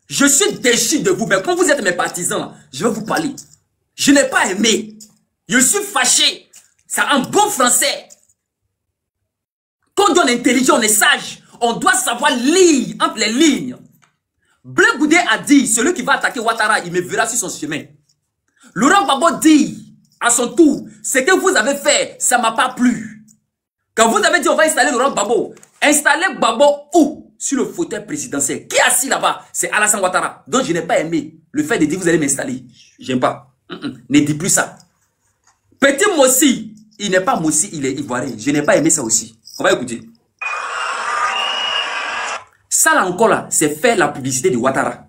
K: Je suis déçu de vous. Mais quand vous êtes mes partisans, je vais vous parler. Je n'ai pas aimé. Je suis fâché. C'est un bon français. Quand on est intelligent, on est sage. On doit savoir lire entre les lignes. Blé Goudé a dit, celui qui va attaquer Ouattara, il me verra sur son chemin. Laurent Gbagbo dit, à son tour, ce que vous avez fait, ça ne m'a pas plu. Quand vous avez dit, on va installer Laurent Gbagbo, installez Gbagbo où? Sur le fauteuil présidentiel. Qui est assis là-bas? C'est Alassane Ouattara. Donc je n'ai pas aimé le fait de dire, vous allez m'installer. J'aime pas. Ne dis plus ça. Petit Moussi, il n'est pas Moussi, il est ivoirien. Je n'ai pas aimé ça aussi. On va écouter. Ça là encore là, c'est faire la publicité de Ouattara.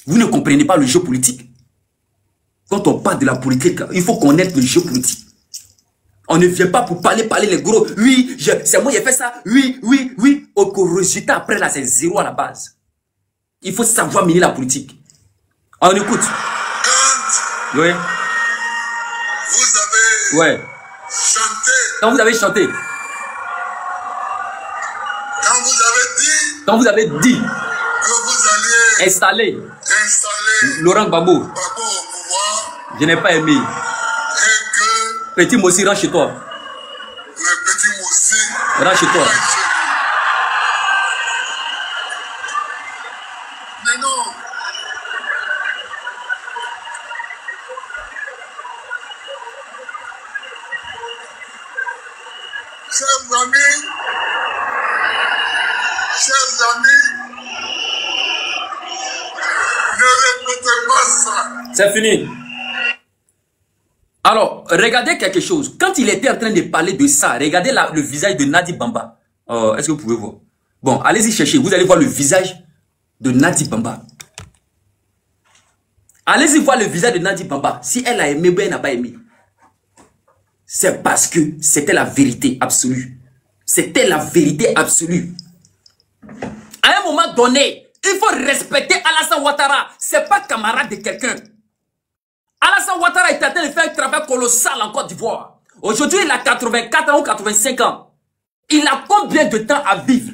K: Vous ne comprenez pas le jeu politique. Quand on parle de la politique, il faut connaître le jeu politique. On ne vient pas pour parler les gros. Oui, c'est moi qui ai fait ça. Oui. Au résultat, après là, c'est zéro à la base. Il faut savoir mener la politique. On écoute.
L: Quand
K: oui.
L: Vous avez chanté.
K: Quand vous avez chanté.
L: Quand vous avez dit.
K: installer Laurent Gbagbo. Je n'ai pas aimé. Petit Mossi, rentre chez toi. Rentre chez toi.
L: Mais non. Chers amis, ne répétez pas ça.
K: C'est fini. Alors, regardez quelque chose. Quand il était en train de parler de ça, regardez le visage de Nadi Bamba. Est-ce que vous pouvez voir? Bon, allez-y chercher. Vous allez voir le visage de Nadi Bamba. Allez-y voir le visage de Nadi Bamba. Si elle a aimé ou elle n'a pas aimé. C'est parce que c'était la vérité absolue. C'était la vérité absolue. À un moment donné, il faut respecter Alassane Ouattara. C'est pas camarade de quelqu'un. Alassane Ouattara est en train de faire un travail colossal en Côte d'Ivoire. Aujourd'hui, il a 84 ans ou 85 ans. Il a combien de temps à vivre?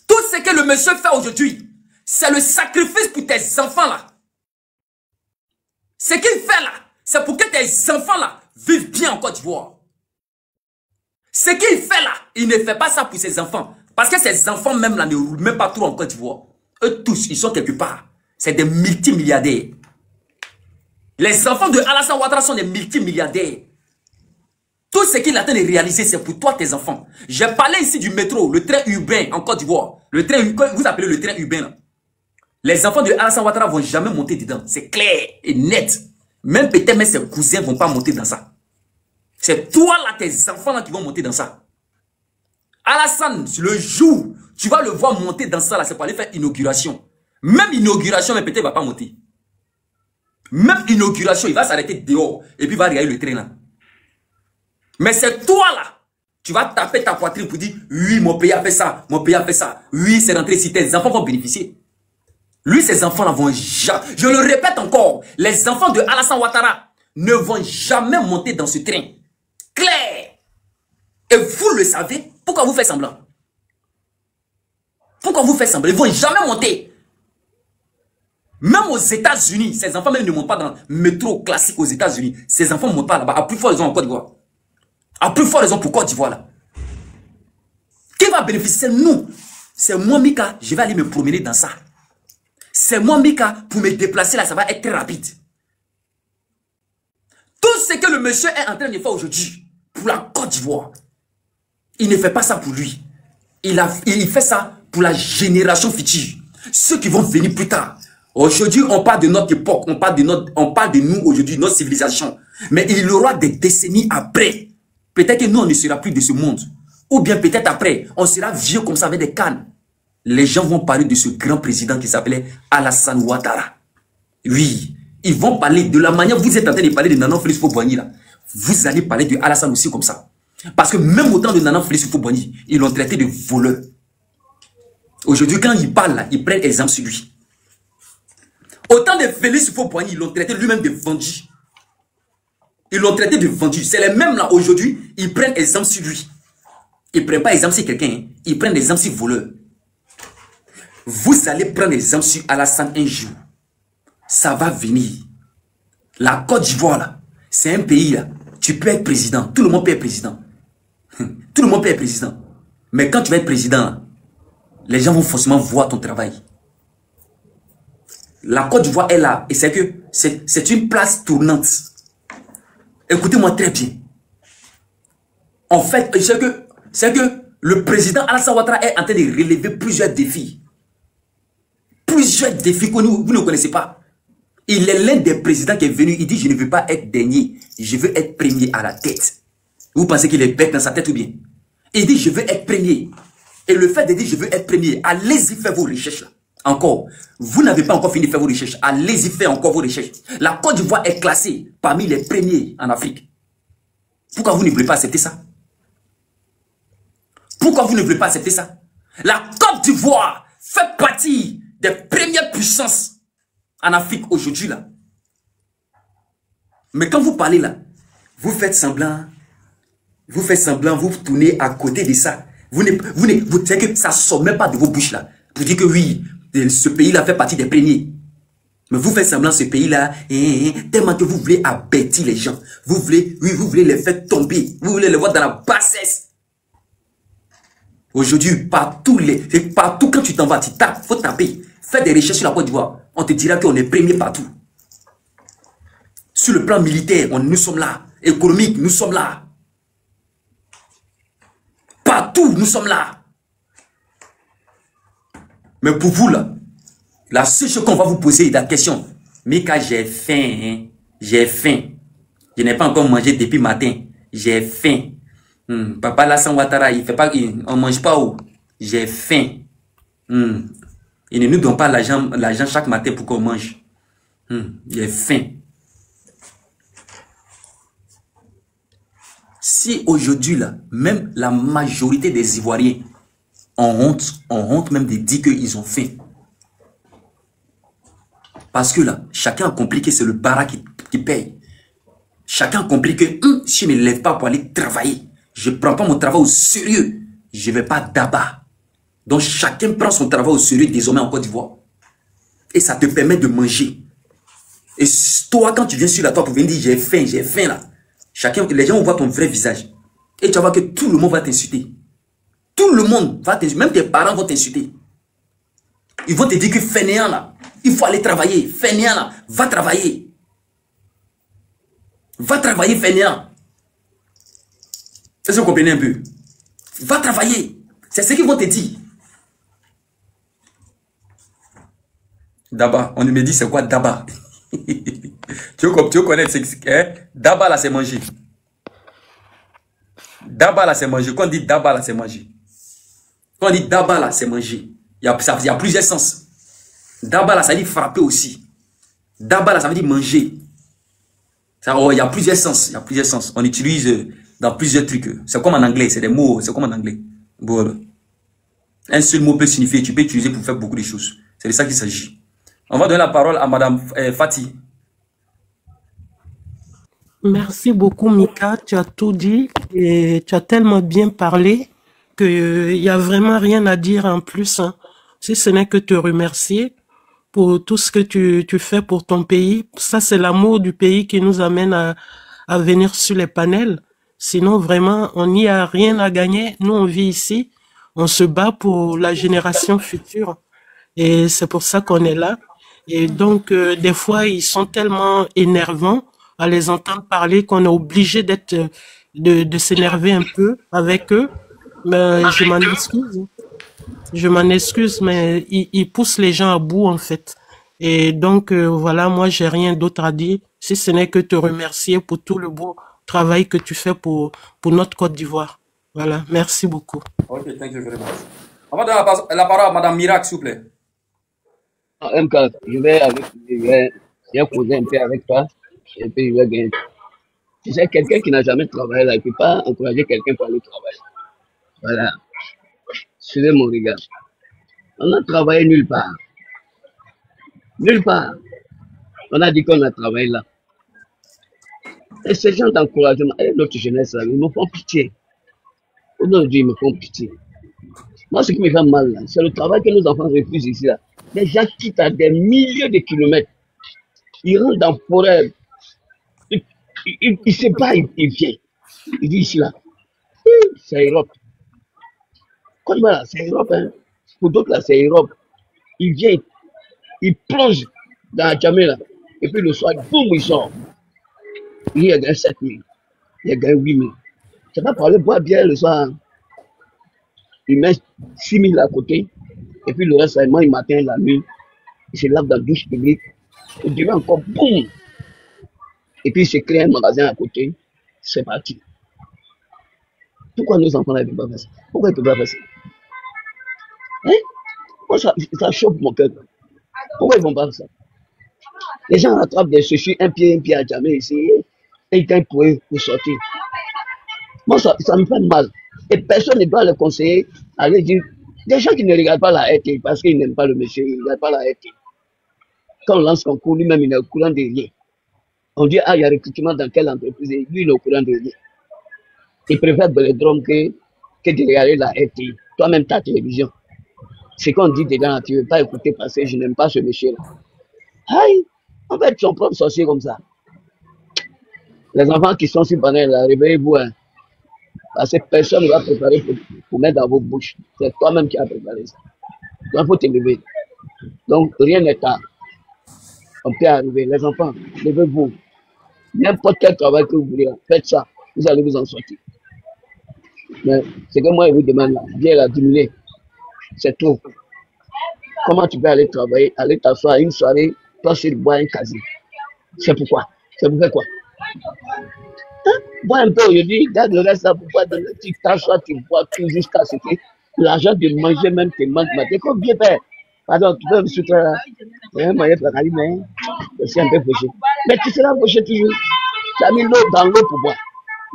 K: Tout ce que le monsieur fait aujourd'hui, c'est le sacrifice pour tes enfants là. Ce qu'il fait là, c'est pour que tes enfants là vivent bien en Côte d'Ivoire. Ce qu'il fait là, il ne fait pas ça pour ses enfants. Parce que ses enfants même là ne roulent même pas trop en Côte d'Ivoire. Eux tous, ils sont quelque part. C'est des multimilliardaires. Les enfants de Alassane Ouattara sont des multimilliardaires. Tout ce qu'il a de réaliser, c'est pour toi, tes enfants. J'ai parlé ici du métro, le train urbain en Côte d'Ivoire. Le train, vous appelez le train urbain là. Les enfants de Alassane Ouattara vont jamais monter dedans. C'est clair et net. Même peut-être même ses cousins ne vont pas monter dans ça. C'est toi là, tes enfants là qui vont monter dans ça. Alassane, le jour, tu vas le voir monter dans ça là, c'est pour aller faire inauguration. Même inauguration, mais peut-être il ne va pas monter. Même inauguration, il va s'arrêter dehors et puis il va regarder le train là. Mais c'est toi là, tu vas taper ta poitrine pour dire, oui, mon pays a fait ça, mon pays a fait ça. Oui, c'est rentré ici, tes enfants vont bénéficier. Lui, ses enfants là vont jamais, je le répète encore, les enfants de Alassane Ouattara ne vont jamais monter dans ce train. Clair. Et vous le savez, pourquoi vous faites semblant? Pourquoi vous faites semblant? Ils ne vont jamais monter. Même aux États-Unis, ces enfants même ne montent pas dans le métro classique aux États-Unis. Ces enfants ne montent pas là-bas. À plus fort raison en Côte d'Ivoire. À plus fort raison pour Côte d'Ivoire là. Qui va bénéficier? Nous. C'est moi, Mika, je vais aller me promener dans ça. C'est moi, Mika, pour me déplacer là, ça va être très rapide. Tout ce que le monsieur est en train de faire aujourd'hui, pour la Côte d'Ivoire, il ne fait pas ça pour lui. Il fait ça pour la génération future. Ceux qui vont venir plus tard. Aujourd'hui, on parle de notre époque, on parle de nous aujourd'hui, notre civilisation. Mais il y aura des décennies après. Peut-être que nous, on ne sera plus de ce monde. Ou bien peut-être après, on sera vieux comme ça avec des cannes. Les gens vont parler de ce grand président qui s'appelait Alassane Ouattara. Oui, ils vont parler de la manière, vous êtes en train de parler de Nanan Félix Houphouët-Boigny là. Vous allez parler de Alassane aussi comme ça. Parce que même au temps de Nanan Félix Houphouët-Boigny, ils l'ont traité de voleur. Aujourd'hui, quand il parle là, ils prennent exemple sur lui. Autant de Félix Houphouët-Boigny, ils l'ont traité lui-même de vendu. Ils l'ont traité de vendu. C'est les mêmes là, aujourd'hui, ils prennent exemple sur lui. Ils ne prennent pas exemple sur quelqu'un, hein. Ils prennent exemple sur voleur. Vous allez prendre exemple sur Alassane un jour. Ça va venir. La Côte d'Ivoire là, c'est un pays là. Tu peux être président. Tout le monde peut être président. Tout le monde peut être président. Mais quand tu vas être président, les gens vont forcément voir ton travail. La Côte d'Ivoire est là. Et c'est que c'est une place tournante. Écoutez-moi très bien. En fait, c'est que le président Alassane Ouattara est en train de relever plusieurs défis. Plusieurs défis que vous ne connaissez pas. Il est l'un des présidents qui est venu. Il dit, je ne veux pas être dernier. Je veux être premier à la tête. Vous pensez qu'il est bête dans sa tête ou bien? Il dit, je veux être premier. Et le fait de dire, je veux être premier, allez-y faire vos recherches là. Encore. Vous n'avez pas encore fini de faire vos recherches. Allez-y faire encore vos recherches. La Côte d'Ivoire est classée parmi les premiers en Afrique. Pourquoi vous ne voulez pas accepter ça? Pourquoi vous ne voulez pas accepter ça? La Côte d'Ivoire fait partie des premières puissances en Afrique aujourd'hui là. Mais quand vous parlez là, vous faites semblant, vous tournez à côté de ça. Vous savez que ça ne sort même pas de vos bouches là. Pour dire que oui, ce pays-là fait partie des premiers. Mais vous faites semblant ce pays-là, tellement que vous voulez abattre les gens. Vous voulez, oui, vous voulez les faire tomber. Vous voulez les voir dans la bassesse. Aujourd'hui, partout quand tu t'en vas, tu tapes, faut taper. Fais des recherches sur la Côte d'Ivoire. On te dira qu'on est premier partout. Sur le plan militaire, nous sommes là. Économique, nous sommes là. Partout, nous sommes là. Mais pour vous, là, la seule chose qu'on va vous poser est la question. Mika, j'ai faim, hein? J'ai faim. Je n'ai pas encore mangé depuis matin. J'ai faim. Papa Lassane Ouattara, il fait pas, on mange pas où? J'ai faim. Il ne nous donne pas l'argent chaque matin pour qu'on mange. J'ai faim. Si aujourd'hui, là, même la majorité des Ivoiriens ont honte même de dire qu'ils ont faim. Parce que là, chacun a compris que c'est le bara qui paye. Chacun a compris que si je ne me lève pas pour aller travailler, je ne prends pas mon travail au sérieux, je ne vais pas d'abat. Donc chacun prend son travail au sérieux désormais en Côte d'Ivoire. Et ça te permet de manger. Et toi, quand tu viens sur la toile pour venir dire j'ai faim là, les gens vont voir ton vrai visage. Et tu vas voir que tout le monde va t'insulter. Tout le monde va t'insulter. Même tes parents vont t'insulter. Ils vont te dire que fainéant là, il faut aller travailler. Fainéant là, va travailler. Va travailler fainéant. Est-ce que vous comprenez un peu? Va travailler. C'est ce qu'ils vont te dire. Daba, on me dit c'est quoi Daba? Tu connais Daba là c'est manger. Daba là c'est manger. Quand on dit Daba là c'est manger. Quand on dit Daba là c'est manger. Il y a plusieurs sens. Daba là ça veut dire frapper aussi. Daba là ça veut dire manger. Il y a plusieurs sens. Il y a plusieurs sens. On utilise dans plusieurs trucs. C'est comme en anglais. C'est des mots. C'est comme en anglais. Voilà. Un seul mot peut signifier. Tu peux utiliser pour faire beaucoup de choses. C'est de ça qu'il s'agit. On va donner la parole à Madame Fatih.
M: Merci beaucoup, Mika. Tu as tout dit et tu as tellement bien parlé qu'il n'y a vraiment rien à dire en plus. Hein. Si ce n'est que te remercier pour tout ce que tu fais pour ton pays. Ça, c'est l'amour du pays qui nous amène à venir sur les panels. Sinon, vraiment, on n'y a rien à gagner. Nous, on vit ici. On se bat pour la génération future. Et c'est pour ça qu'on est là. Et donc, des fois, ils sont tellement énervants à les entendre parler qu'on est obligé de s'énerver un peu avec eux. Mais je m'en excuse. Je m'en excuse, mais ils poussent les gens à bout, en fait. Et donc, voilà, moi, j'ai rien d'autre à dire, si ce n'est que te remercier pour tout le beau travail que tu fais pour notre Côte d'Ivoire. Voilà, merci beaucoup.
K: Ok, thank you very much. On va donner la parole à Madame Mirac, s'il vous plaît.
J: MK, je vais causer un peu avec toi, et puis je vais gagner. Tu sais, quelqu'un qui n'a jamais travaillé là, il ne peut pas encourager quelqu'un pour aller travailler. Voilà. Suivez mon regard. On a travaillé nulle part. Nulle part. On a dit qu'on a travaillé là. Et ces gens d'encouragement, et notre jeunesse, là, ils me font pitié. Aujourd'hui, ils me font pitié. Moi, ce qui me fait mal, c'est le travail que nos enfants refusent ici. Là. Les gens quittent à des milliers de kilomètres. Ils rentrent dans la forêt. Il ne sait pas, il vient. Il dit ici, là. C'est Europe. Quand voilà, c'est Europe. Hein. Pour d'autres, là, c'est Europe. Il vient, il plonge dans la jamée, là. Et puis le soir, boum, il sort. Il a gagné 7 000. Il a gagné 8 000. C'est pas pour aller boire bien le soir. Il met 6 000 à côté. Et puis le reste, il mange le matin, la nuit. Il se lave dans la douche publique. Il devient encore boum. Et puis il se crée un magasin à côté. C'est parti. Pourquoi nos enfants ne peuvent pas faire ça? Pourquoi ils ne peuvent pas faire ça? Hein? Moi, ça chauffe mon cœur. Pourquoi ils ne vont pas faire ça? Les gens rattrapent des chaussures, un pied à jamais ici. Et ils gagnent pour sortir. Moi, ça me fait mal. Et personne ne doit le conseiller. Aller dire, des gens qui ne regardent pas la RT parce qu'ils n'aiment pas le monsieur, ils ne regardent pas la RT. Quand on lance concours, lui-même, il est au courant de rien. On dit, ah, il y a recrutement dans quelle entreprise? Et lui, il est au courant de rien. Il préfère Belledrome que de regarder la RT. Toi-même, ta télévision.
N: Ce qu'on dit dedans, tu ne veux pas écouter parce que je n'aime pas ce monsieur-là. Aïe, on va être son propre sorcier comme ça. Les enfants qui sont sur panel, là, réveillez-vous. Hein, parce que personne ne va préparer pour mettre dans vos bouches. C'est toi-même qui as préparé ça. Donc, il faut te lever. Donc, rien n'est tard. On peut arriver. Les enfants, levez-vous. N'importe quel travail que vous voulez, faites ça. Vous allez vous en sortir. Mais c'est que moi, je vous demande là, bien la diminuer. C'est trop. Comment tu peux aller travailler, aller t'asseoir à une soirée, toi sur bois un casier? C'est pourquoi? C'est pour faire quoi? Hein? Bois un peu aujourd'hui, garde le reste là, pourquoi tu t'assois, tu bois tout jusqu'à ce que l'argent de manger même te manque. Mais comme vieux père, pardon, tu peux me soutenir là. Mais je suis un peu fauché. Mais tu seras fauché toujours. Tu as mis l'eau dans l'eau pour boire.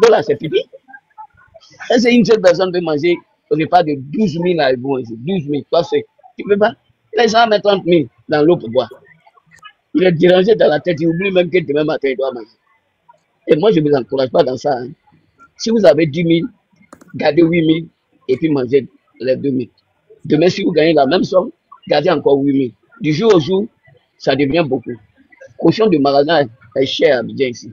N: L'eau là, c'est pipi. Et c'est une seule personne peut manger au repas de 12 000 à bon, 12 000. Toi, c'est, tu peux pas. Les gens mettent 30 000 dans l'eau pour boire. Il est dérangé dans la tête, il oublie même que demain matin, il doit manger. Et moi, je ne vous encourage pas dans ça. Hein. Si vous avez 10 000, gardez 8 000 et puis mangez les 2 000. Demain, si vous gagnez la même somme, gardez encore 8 000. Du jour au jour, ça devient beaucoup. Caution de magasin est cher à Abidjan ici.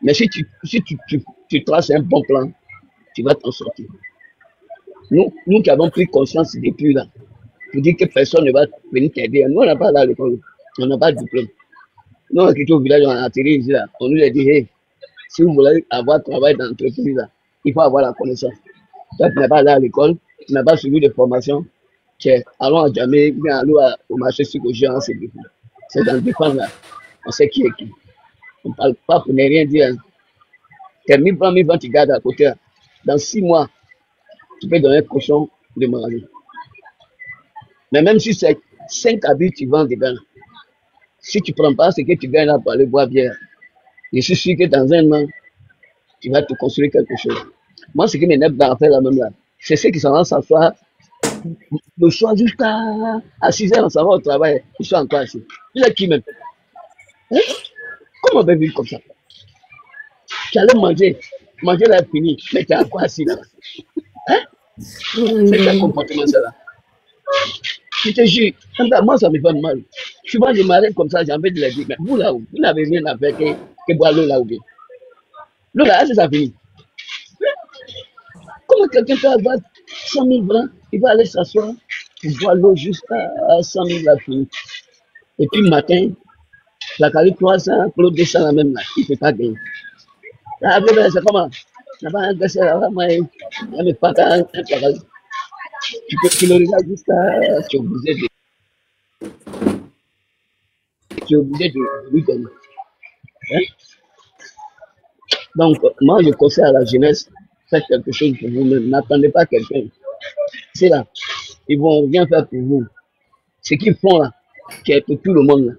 N: Mais si tu traces un bon plan, tu vas t'en sortir. Nous qui avons pris conscience depuis là, pour dire que personne ne va venir t'aider. Nous, on n'a pas là l'école, on n'a pas de diplôme. Nous, on est quitté au village, on a atterri ici là. On nous a dit, hey, si vous voulez avoir travail dans l'entreprise là, il faut avoir la connaissance. Toi, tu n'es pas là à l'école, tu n'as pas suivi de formation, tiens, allons à jamais, bien allons au marché psychologique, c'est défend. C'est dans le défense là. On sait qui est qui. On ne parle pas pour ne rien dire. Tes 1000 francs, tu gardes à côté là. Dans 6 mois, tu peux donner un cochon de maladie. Mais même si c'est 5 habits, tu vends dedans. Si tu ne prends pas ce que tu gagnes là pour aller boire bière, je suis sûr que dans un an, tu vas te construire quelque chose. Moi, ce qui m'énerve dans l'affaire là même là, c'est ceux qui s'en vont s'asseoir le soir jusqu'à 6 heures, on s'en va au travail, ils sont encore assis. Ils sont qui même? Hein? Comment on peut vivre comme ça? Tu allais manger là fini, mais tu es encore assis là. Hein? C'est quel comportement ça là? Je te jure, moi ça me fait mal. Souvent je m'arrête comme ça, j'ai envie de le dire, mais vous là, vous n'avez rien à faire que boire l'eau là ou bien. L'eau là, c'est ça fini. Comment quelqu'un peut avoir 100 000 francs, il va aller s'asseoir pour boire l'eau jusqu'à 100 000 là fini. Et puis le matin, la carrière 300, pour l'autre 200 la même là, il ne peut pas gagner. Là, c'est comment? Là-bas, un gars, là, moi, il me pas un travail. Tu le regardes jusqu'à, tu es obligé de lui donner. Hein? Donc, moi, je conseille à la jeunesse, faites quelque chose pour vous-même. N'attendez pas quelqu'un. C'est là. Ils vont rien faire pour vous. Ce qu'ils font là, qui est pour tout le monde là,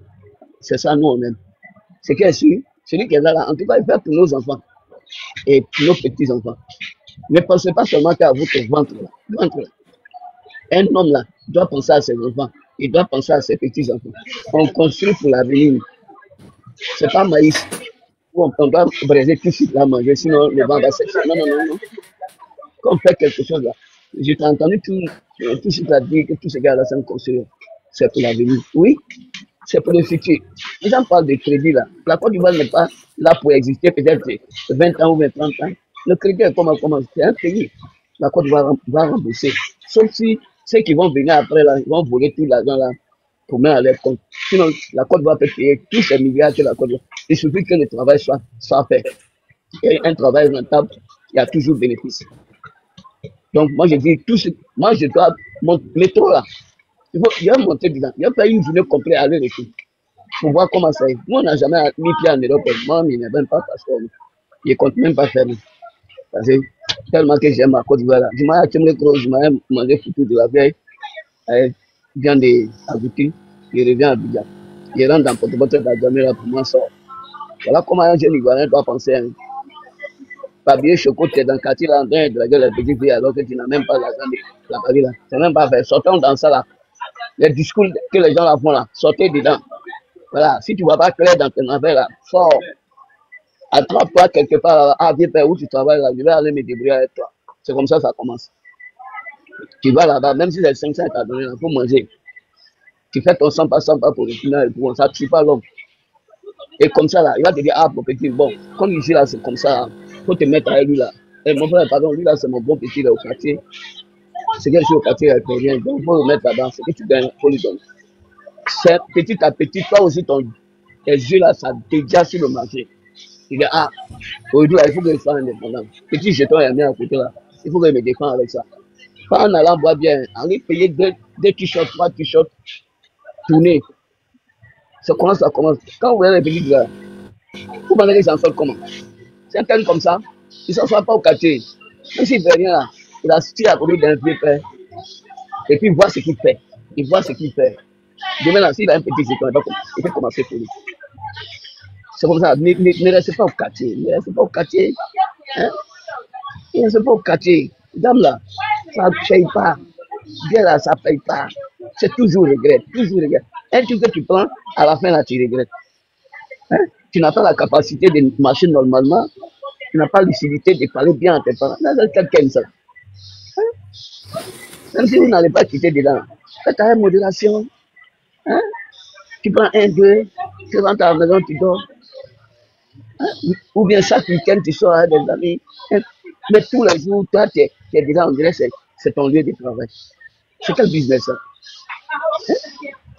N: c'est ça, nous, on aime. C'est qu'il est celui qui est là, en tout cas, il fait pour nos enfants et pour nos petits-enfants. Ne pensez pas seulement qu'à votre ventre là. Un homme là doit penser à ses enfants, il doit penser à ses petits-enfants. On construit pour l'avenir. C'est pas maïs. On doit briser tout de suite là, manger, sinon le vent va sécher. Non. Quand on fait quelque chose là, j'ai entendu tout de suite à dire que tout ce gars-là, c'est construire. C'est pour l'avenir. Oui, c'est pour le futur. Les gens parlent de crédit là. La Côte d'Ivoire n'est pas là pour exister peut-être 20 ans ou 30 ans. Le crédit est comment c'est un pays. La Côte d'Ivoire va rembourser. Sauf si ceux qui vont venir après là, ils vont voler tout l'argent là pour mettre à leur compte. Sinon, la Côte d'Ivoire peut payer tous ces milliards que la Côte d'Ivoire. Il suffit que le travail soit fait. Et un travail rentable, il y a toujours bénéfice. Donc, moi, je dis, moi, je dois mon métro là. Il va monter dedans. Il va faire une journée complète à aller-retour pour voir comment ça est. Nous, on n'a jamais mis pied en Europe. Moi, je n'ai même pas parce que je ne compte même pas faire. Parce que tellement que j'aime la Côte d'Ivoire. Je m'ai mangé foutu de la vieille. Je viens d'Abouti. Je reviens à Abidjan. Je rentre dans le porte-bottle d'Adjamé là pour moi sort. Voilà comment un jeune Ivoirien doit penser. Hein. Pas bien choco, tu es dans le quartier là en train de draguer la petite fille alors que tu n'as même pas l'argent de la Paris là. C'est même pas fait. Sortons dans ça là. Les discours que les gens là font là, sortez dedans. Voilà, si tu ne vois pas clair dans ton affaire là, sors. Attrape-toi quelque part à vieux père où tu travailles là, je vais aller me débrouiller avec toi. C'est comme ça que ça commence. Tu vas là-bas, même si c'est 500 à donner, il faut manger. Tu fais ton 100 pas pour le final, pour ça, tu pas l'homme. Et comme ça, là, il va te dire, ah, mon petit, bon, comme ici, là, c'est comme ça, il faut te mettre avec lui, là. Et mon frère, pardon, lui, là, c'est mon bon petit, là, au quartier. C'est quelque chose au quartier, il fait rien. Donc, il faut le mettre là-bas. Ce que tu gagnes, il faut lui donner. C'est petit à petit, toi aussi, tes yeux, là, ça déjà sur le marché. Il dit, ah, aujourd'hui, il faut que je sois indépendant. Petit jeton, il y a mis à côté, là. Il faut que je me défende avec ça. Pas en allant boire bien, en aller payer deux t-shirts, 3 t-shirts, tourner. C'est comment ça commence. Quand vous avez les petits gars, vous pensez qu'ils s'en sortent comment? Certains comme ça, ils ne s'en sortent pas au quartier. Même s'il ne fait rien là, il a tiré à côté d'un vieux père. Et puis il voit ce qu'il fait. Il voit ce qu'il fait. Demain là, s'il a un petit jeton, il peut commencer pour lui. C'est comme ça. Ne restez pas au quartier. Ne restez pas au quartier. Hein? Ne restez pas au quartier. Dame là, ça ne paye pas. Bien là, ça ne paye pas. C'est toujours regret. Toujours regret. Un truc que tu prends, à la fin là, tu regrettes. Hein? Tu n'as pas la capacité de marcher normalement. Tu n'as pas la lucidité de parler bien à tes parents. C'est quelqu'un ça. Hein? Même si vous n'allez pas quitter dedans, faites avec modération. Hein? Tu prends un, deux, tu rentres à la maison, tu dors. Hein? Ou bien chaque week-end, tu sors avec des amis. Hein? Mais tous les jours, toi, tu es déjà, on dirait, c'est ton lieu de travail. C'est quel business ça? Hein?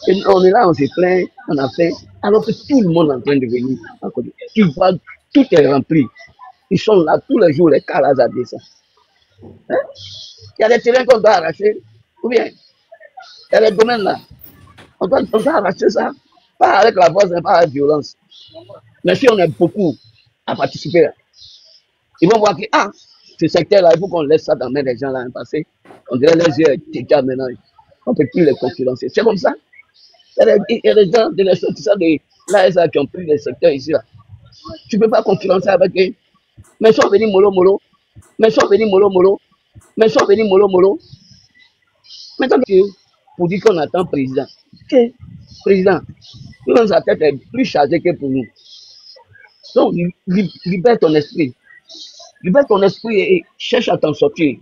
N: Et on est là, on se plaint, on a fait, alors que tout le monde est en train de venir. Tu vois, tout est rempli. Ils sont là tous les jours, les cas là, ça dit ça. Hein? Il y a des terrains qu'on doit arracher, ou bien, il y a des domaines là. On doit arracher ça, pas avec la force, pas avec la violence. Mais si on est beaucoup à participer là, ils vont voir que, ah, ce secteur-là, il faut qu'on laisse ça dans les mains des gens là, parce qu'on dirait les yeux déjà maintenant, on ne peut plus les concurrencer. C'est comme ça. Il y a des gens de l'expertise de l'ASA qui ont pris les secteurs ici là. Tu ne peux pas concurrencer avec eux. Mais ils sont venus mollo. Mais ils sont venus mollo. Mais ils sont venus mollo. Maintenant, pour dire qu'on attend président. Ok, président, nous, sa tête est plus chargée que pour nous. Donc, libère ton esprit. Libère ton esprit et cherche à t'en sortir.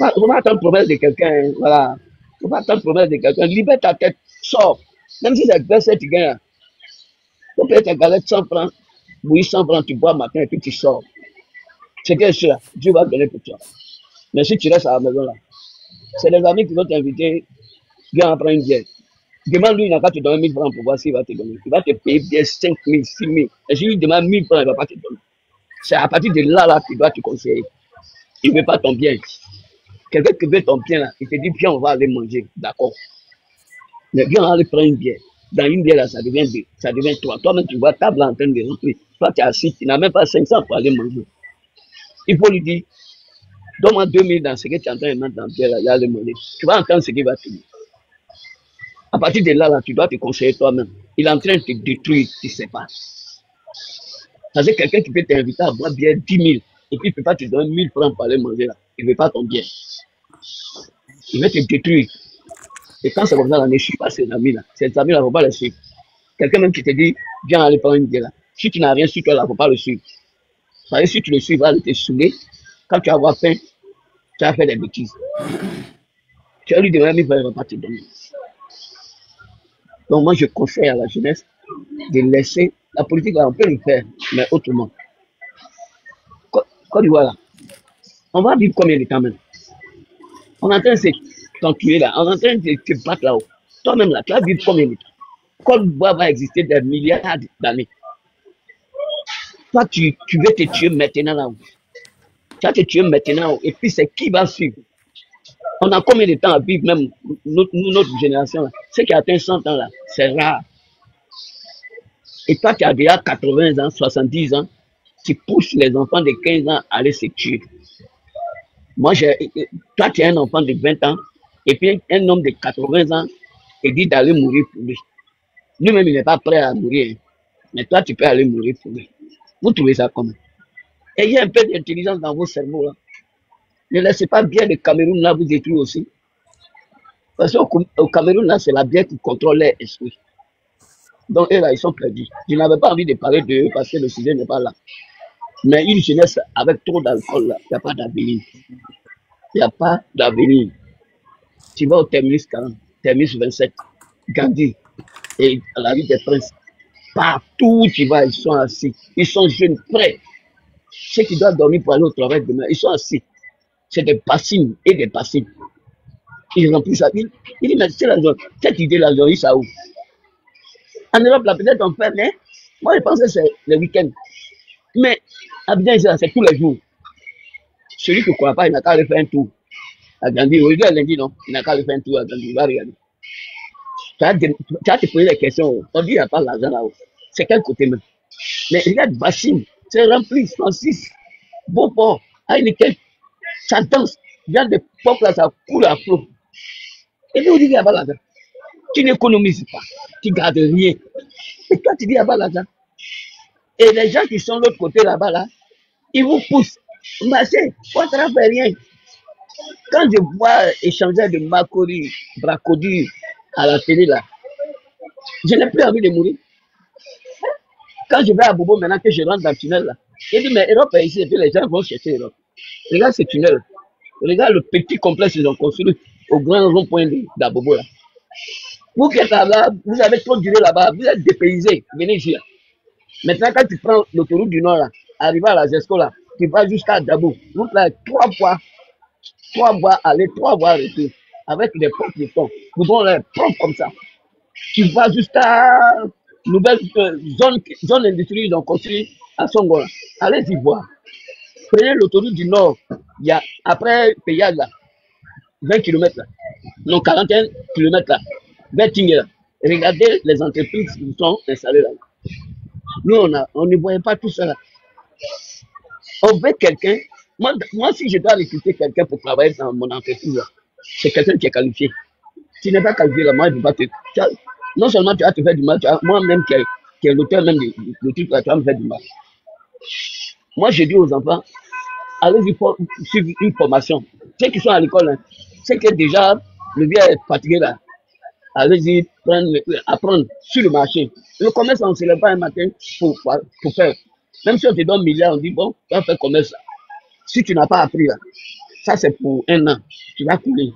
N: Il ne faut pas attendre promesse de quelqu'un. Voilà. Il ne faut pas attendre promesse de quelqu'un. Libère ta tête. Sors. Même si c'est verset, tu gagnes. Tu peux tes galettes 100 francs. Oui, 100 francs, tu bois matin et puis tu sors. C'est quelque chose. Dieu va donner pour toi. Mais si tu restes à la maison là, c'est les amis qui vont t'inviter. Viens en prendre une bière. Demande-lui, il n'a qu'à te donner 1000 francs pour voir s'il va te donner. Il va te payer bien 5 000, 6 000. Et si lui demande 1000 francs, il ne va pas te donner. C'est à partir de là qu'il doit te conseiller. Il ne veut pas ton bien. Quelqu'un qui veut ton bien, là, il te dit, viens, on va aller manger. D'accord. Mais viens, on va aller prendre une bière. Dans une bière, là, ça devient 2, ça devient 3. Toi-même, tu vois, table en train de remplir. Toi, tu es assis, tu n'as même pas 500 pour aller manger. Il faut lui dire, donne-moi 2000 dans ce que tu es en train de mettre dans la bière, là, il va aller manger. Tu vas entendre ce qu'il va te dire. À partir de là, tu dois te conseiller toi-même. Il est en train de te détruire, tu ne sais pas. Ça veut dire quelqu'un qui peut t'inviter à boire bien 10 000 et puis il ne peut pas te donner 1000 francs pour aller manger là. Il ne veut pas ton bien. Il veut te détruire. Et quand c'est comme ça, là, ne suis pas ces amis là. Ces amis là, il ne faut pas les suivre. Quelqu'un même qui te dit, viens aller prendre une bière là. Si tu n'as rien sur toi là, il ne faut pas le suivre. Ça veut dire si tu le suis, il va te saouler. Quand tu vas avoir faim, tu vas faire des bêtises. Tu vas lui demander, il ne va pas te donner. Donc moi, je conseille à la jeunesse de laisser la politique, là, on peut le faire, mais autrement. Côte d'Ivoire, là, on va vivre combien de temps même? On est en train de t'enculer là, on est en train de te battre là-haut. Toi-même là, tu vas vivre combien de temps? Côte d'Ivoire va exister des milliards d'années. Toi, tu veux te tuer maintenant là-haut. Tu vas te tuer maintenant, et puis c'est qui va suivre? On a combien de temps à vivre, même notre génération là? Ceux qui atteignent 100 ans là, c'est rare. Et toi, tu as déjà 80 ans, 70 ans, tu pousses les enfants de 15 ans à aller se tuer. Moi, toi, tu es un enfant de 20 ans, et puis un homme de 80 ans te dit d'aller mourir pour lui. Lui-même, il n'est pas prêt à mourir, mais toi, tu peux aller mourir pour lui. Vous trouvez ça comment? Ayez un peu d'intelligence dans vos cerveaux là. Ne laissez pas bien le Cameroun là vous détruire aussi. Parce qu'au Cameroun là, c'est la bière qui contrôle leur esprit. Donc eux là, ils sont perdus. Je n'avais pas envie de parler d'eux parce que le sujet n'est pas là. Mais une jeunesse avec trop d'alcool là, il n'y a pas d'avenir. Il n'y a pas d'avenir. Tu vas au terminus 40, terminus 27, Gandhi, et à la rue des Princes. Partout où tu vas, ils sont assis. Ils sont jeunes, prêts. Ceux qui doivent dormir pour aller au travail demain, ils sont assis. C'est des bassines et des bassines. Ils remplissent sa ville. Il dit, mais c'est la zone. Cette idée-là, ils ça où? En Europe, là, peut-être on fait, mais moi, je pense que c'est le week-end. Mais Abidjan, c'est tous les jours. Celui qui ne croit pas, il n'a qu'à aller faire un tour à Gandhi. Aujourd'hui, lundi, non, il n'a qu'à aller faire un tour à Gandhi. Il va regarder. Tu as te poser des questions. On dit qu'il n'y a pas l'argent là-haut. C'est quel côté même? Mais regarde, bassine, c'est rempli, 106, Beauport, Heineken, ça danse. Regarde des pompes là, ça coule à flot. Et puis on dit qu'il n'y a pas l'argent. Tu n'économises pas, tu ne gardes rien. Et toi, tu dis qu'il n'y a pas l'argent. Et les gens qui sont de l'autre côté là-bas, là, ils vous poussent. Marchez, on ne fait rien. Quand je vois échanger de Makori, Bracodi à la télé là, je n'ai plus envie de mourir. Quand je vais à Bobo, maintenant que je rentre dans le tunnel là, je dis, mais Europe est ici, et puis les gens vont chercher Europe. Regarde ce tunnel. Regarde le petit complexe qu'ils ont construit au grand rond-point d'Abobo là. Vous qui êtes là, vous avez trop duré là-bas, vous êtes dépaysés, venez ici là. Maintenant, quand tu prends l'autoroute du Nord là, arrivé à la Gesco là, tu vas jusqu'à Dabo. Donc là, 3 voies aller, 3 voies retour, avec des portes de temps. Vous prenez les propres comme ça. Tu vas jusqu'à nouvelle zone industrielle ils ont construit à Songola. Allez-y voir. Prenez l'autoroute du Nord. Il y a, après Payade là, 20 km là. Non, 41 km là. 20 là. Regardez les entreprises qui sont installées là. Nous, on ne voyait pas tout ça là. On veut quelqu'un. Moi, si je dois recruter quelqu'un pour travailler dans mon entreprise là, c'est quelqu'un qui est qualifié. Tu n'es pas qualifié là, moi, je ne vais pas te. Non seulement tu vas te faire du mal, moi-même qui est l'auteur même du truc là, tu vas me faire du mal. Moi, je dis aux enfants, allez-y suivre une formation. Ceux qui sont à l'école, hein, ceux qui déjà le vieux est fatigué là, allez-y apprendre sur le marché. Le commerce, on ne se lève pas un matin pour faire. Même si on te donne 1 milliard, on dit bon, tu vas faire commerce là. Si tu n'as pas appris là, ça c'est pour 1 an, tu vas couler.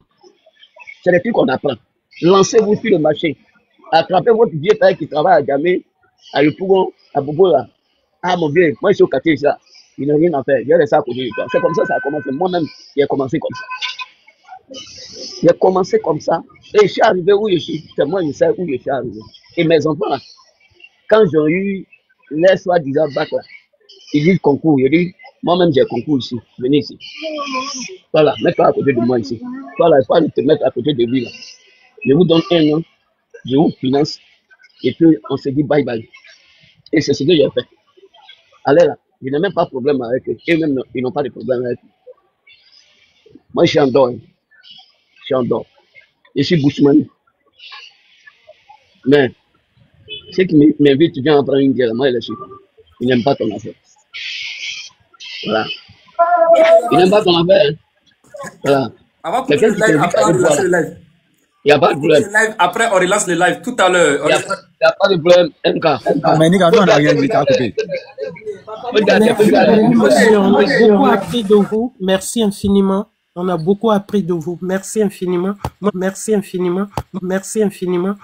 N: C'est des trucs qu'on apprend. Lancez-vous sur le marché. Attrapez votre vieux père qui travaille à Gamé, à Yopougon, à Bobo là. Ah mon vieux, moi je suis au quartier ça. Il n'a rien à faire. Il y a ça à côté de toi. C'est comme ça a commencé. Moi-même, j'ai commencé comme ça. J'ai commencé comme ça. Et je suis arrivé où je suis. C'est moi, je sais où je suis arrivé. Et mes enfants là, quand j'ai eu les soi-disant bac là, ils disent concours. Je dis, moi-même j'ai concours ici. Venez ici. Voilà, mets-toi à côté de moi ici. Voilà, il faut aller te mettre à côté de lui là. Je vous donne 1 an, je vous finance. Et puis on se dit bye bye. Et c'est ce que j'ai fait. Allez là, je n'ai même pas de problème avec eux. Et même, ils n'ont pas de problème avec eux. Moi, je suis en dehors. Je suis en dehors. Je suis Bushman. Mais, ceux qui m'invitent, tu viens en prendre une guerre. Moi, je suis pas. Ils n'aiment pas ton affaire. Voilà. Ils n'aiment pas ton affaire. Hein. Voilà.
D: Avant que le live, après, on relance le live.
N: Il n'y a pas de problème.
D: Après, on relance le live tout à l'heure.
N: Il n'y a pas de problème, MK.
O: Mais nous, on n'a rien dit à couper.
M: On a beaucoup appris de vous. Merci infiniment. On a beaucoup appris de vous. Merci infiniment. Merci infiniment. Merci infiniment.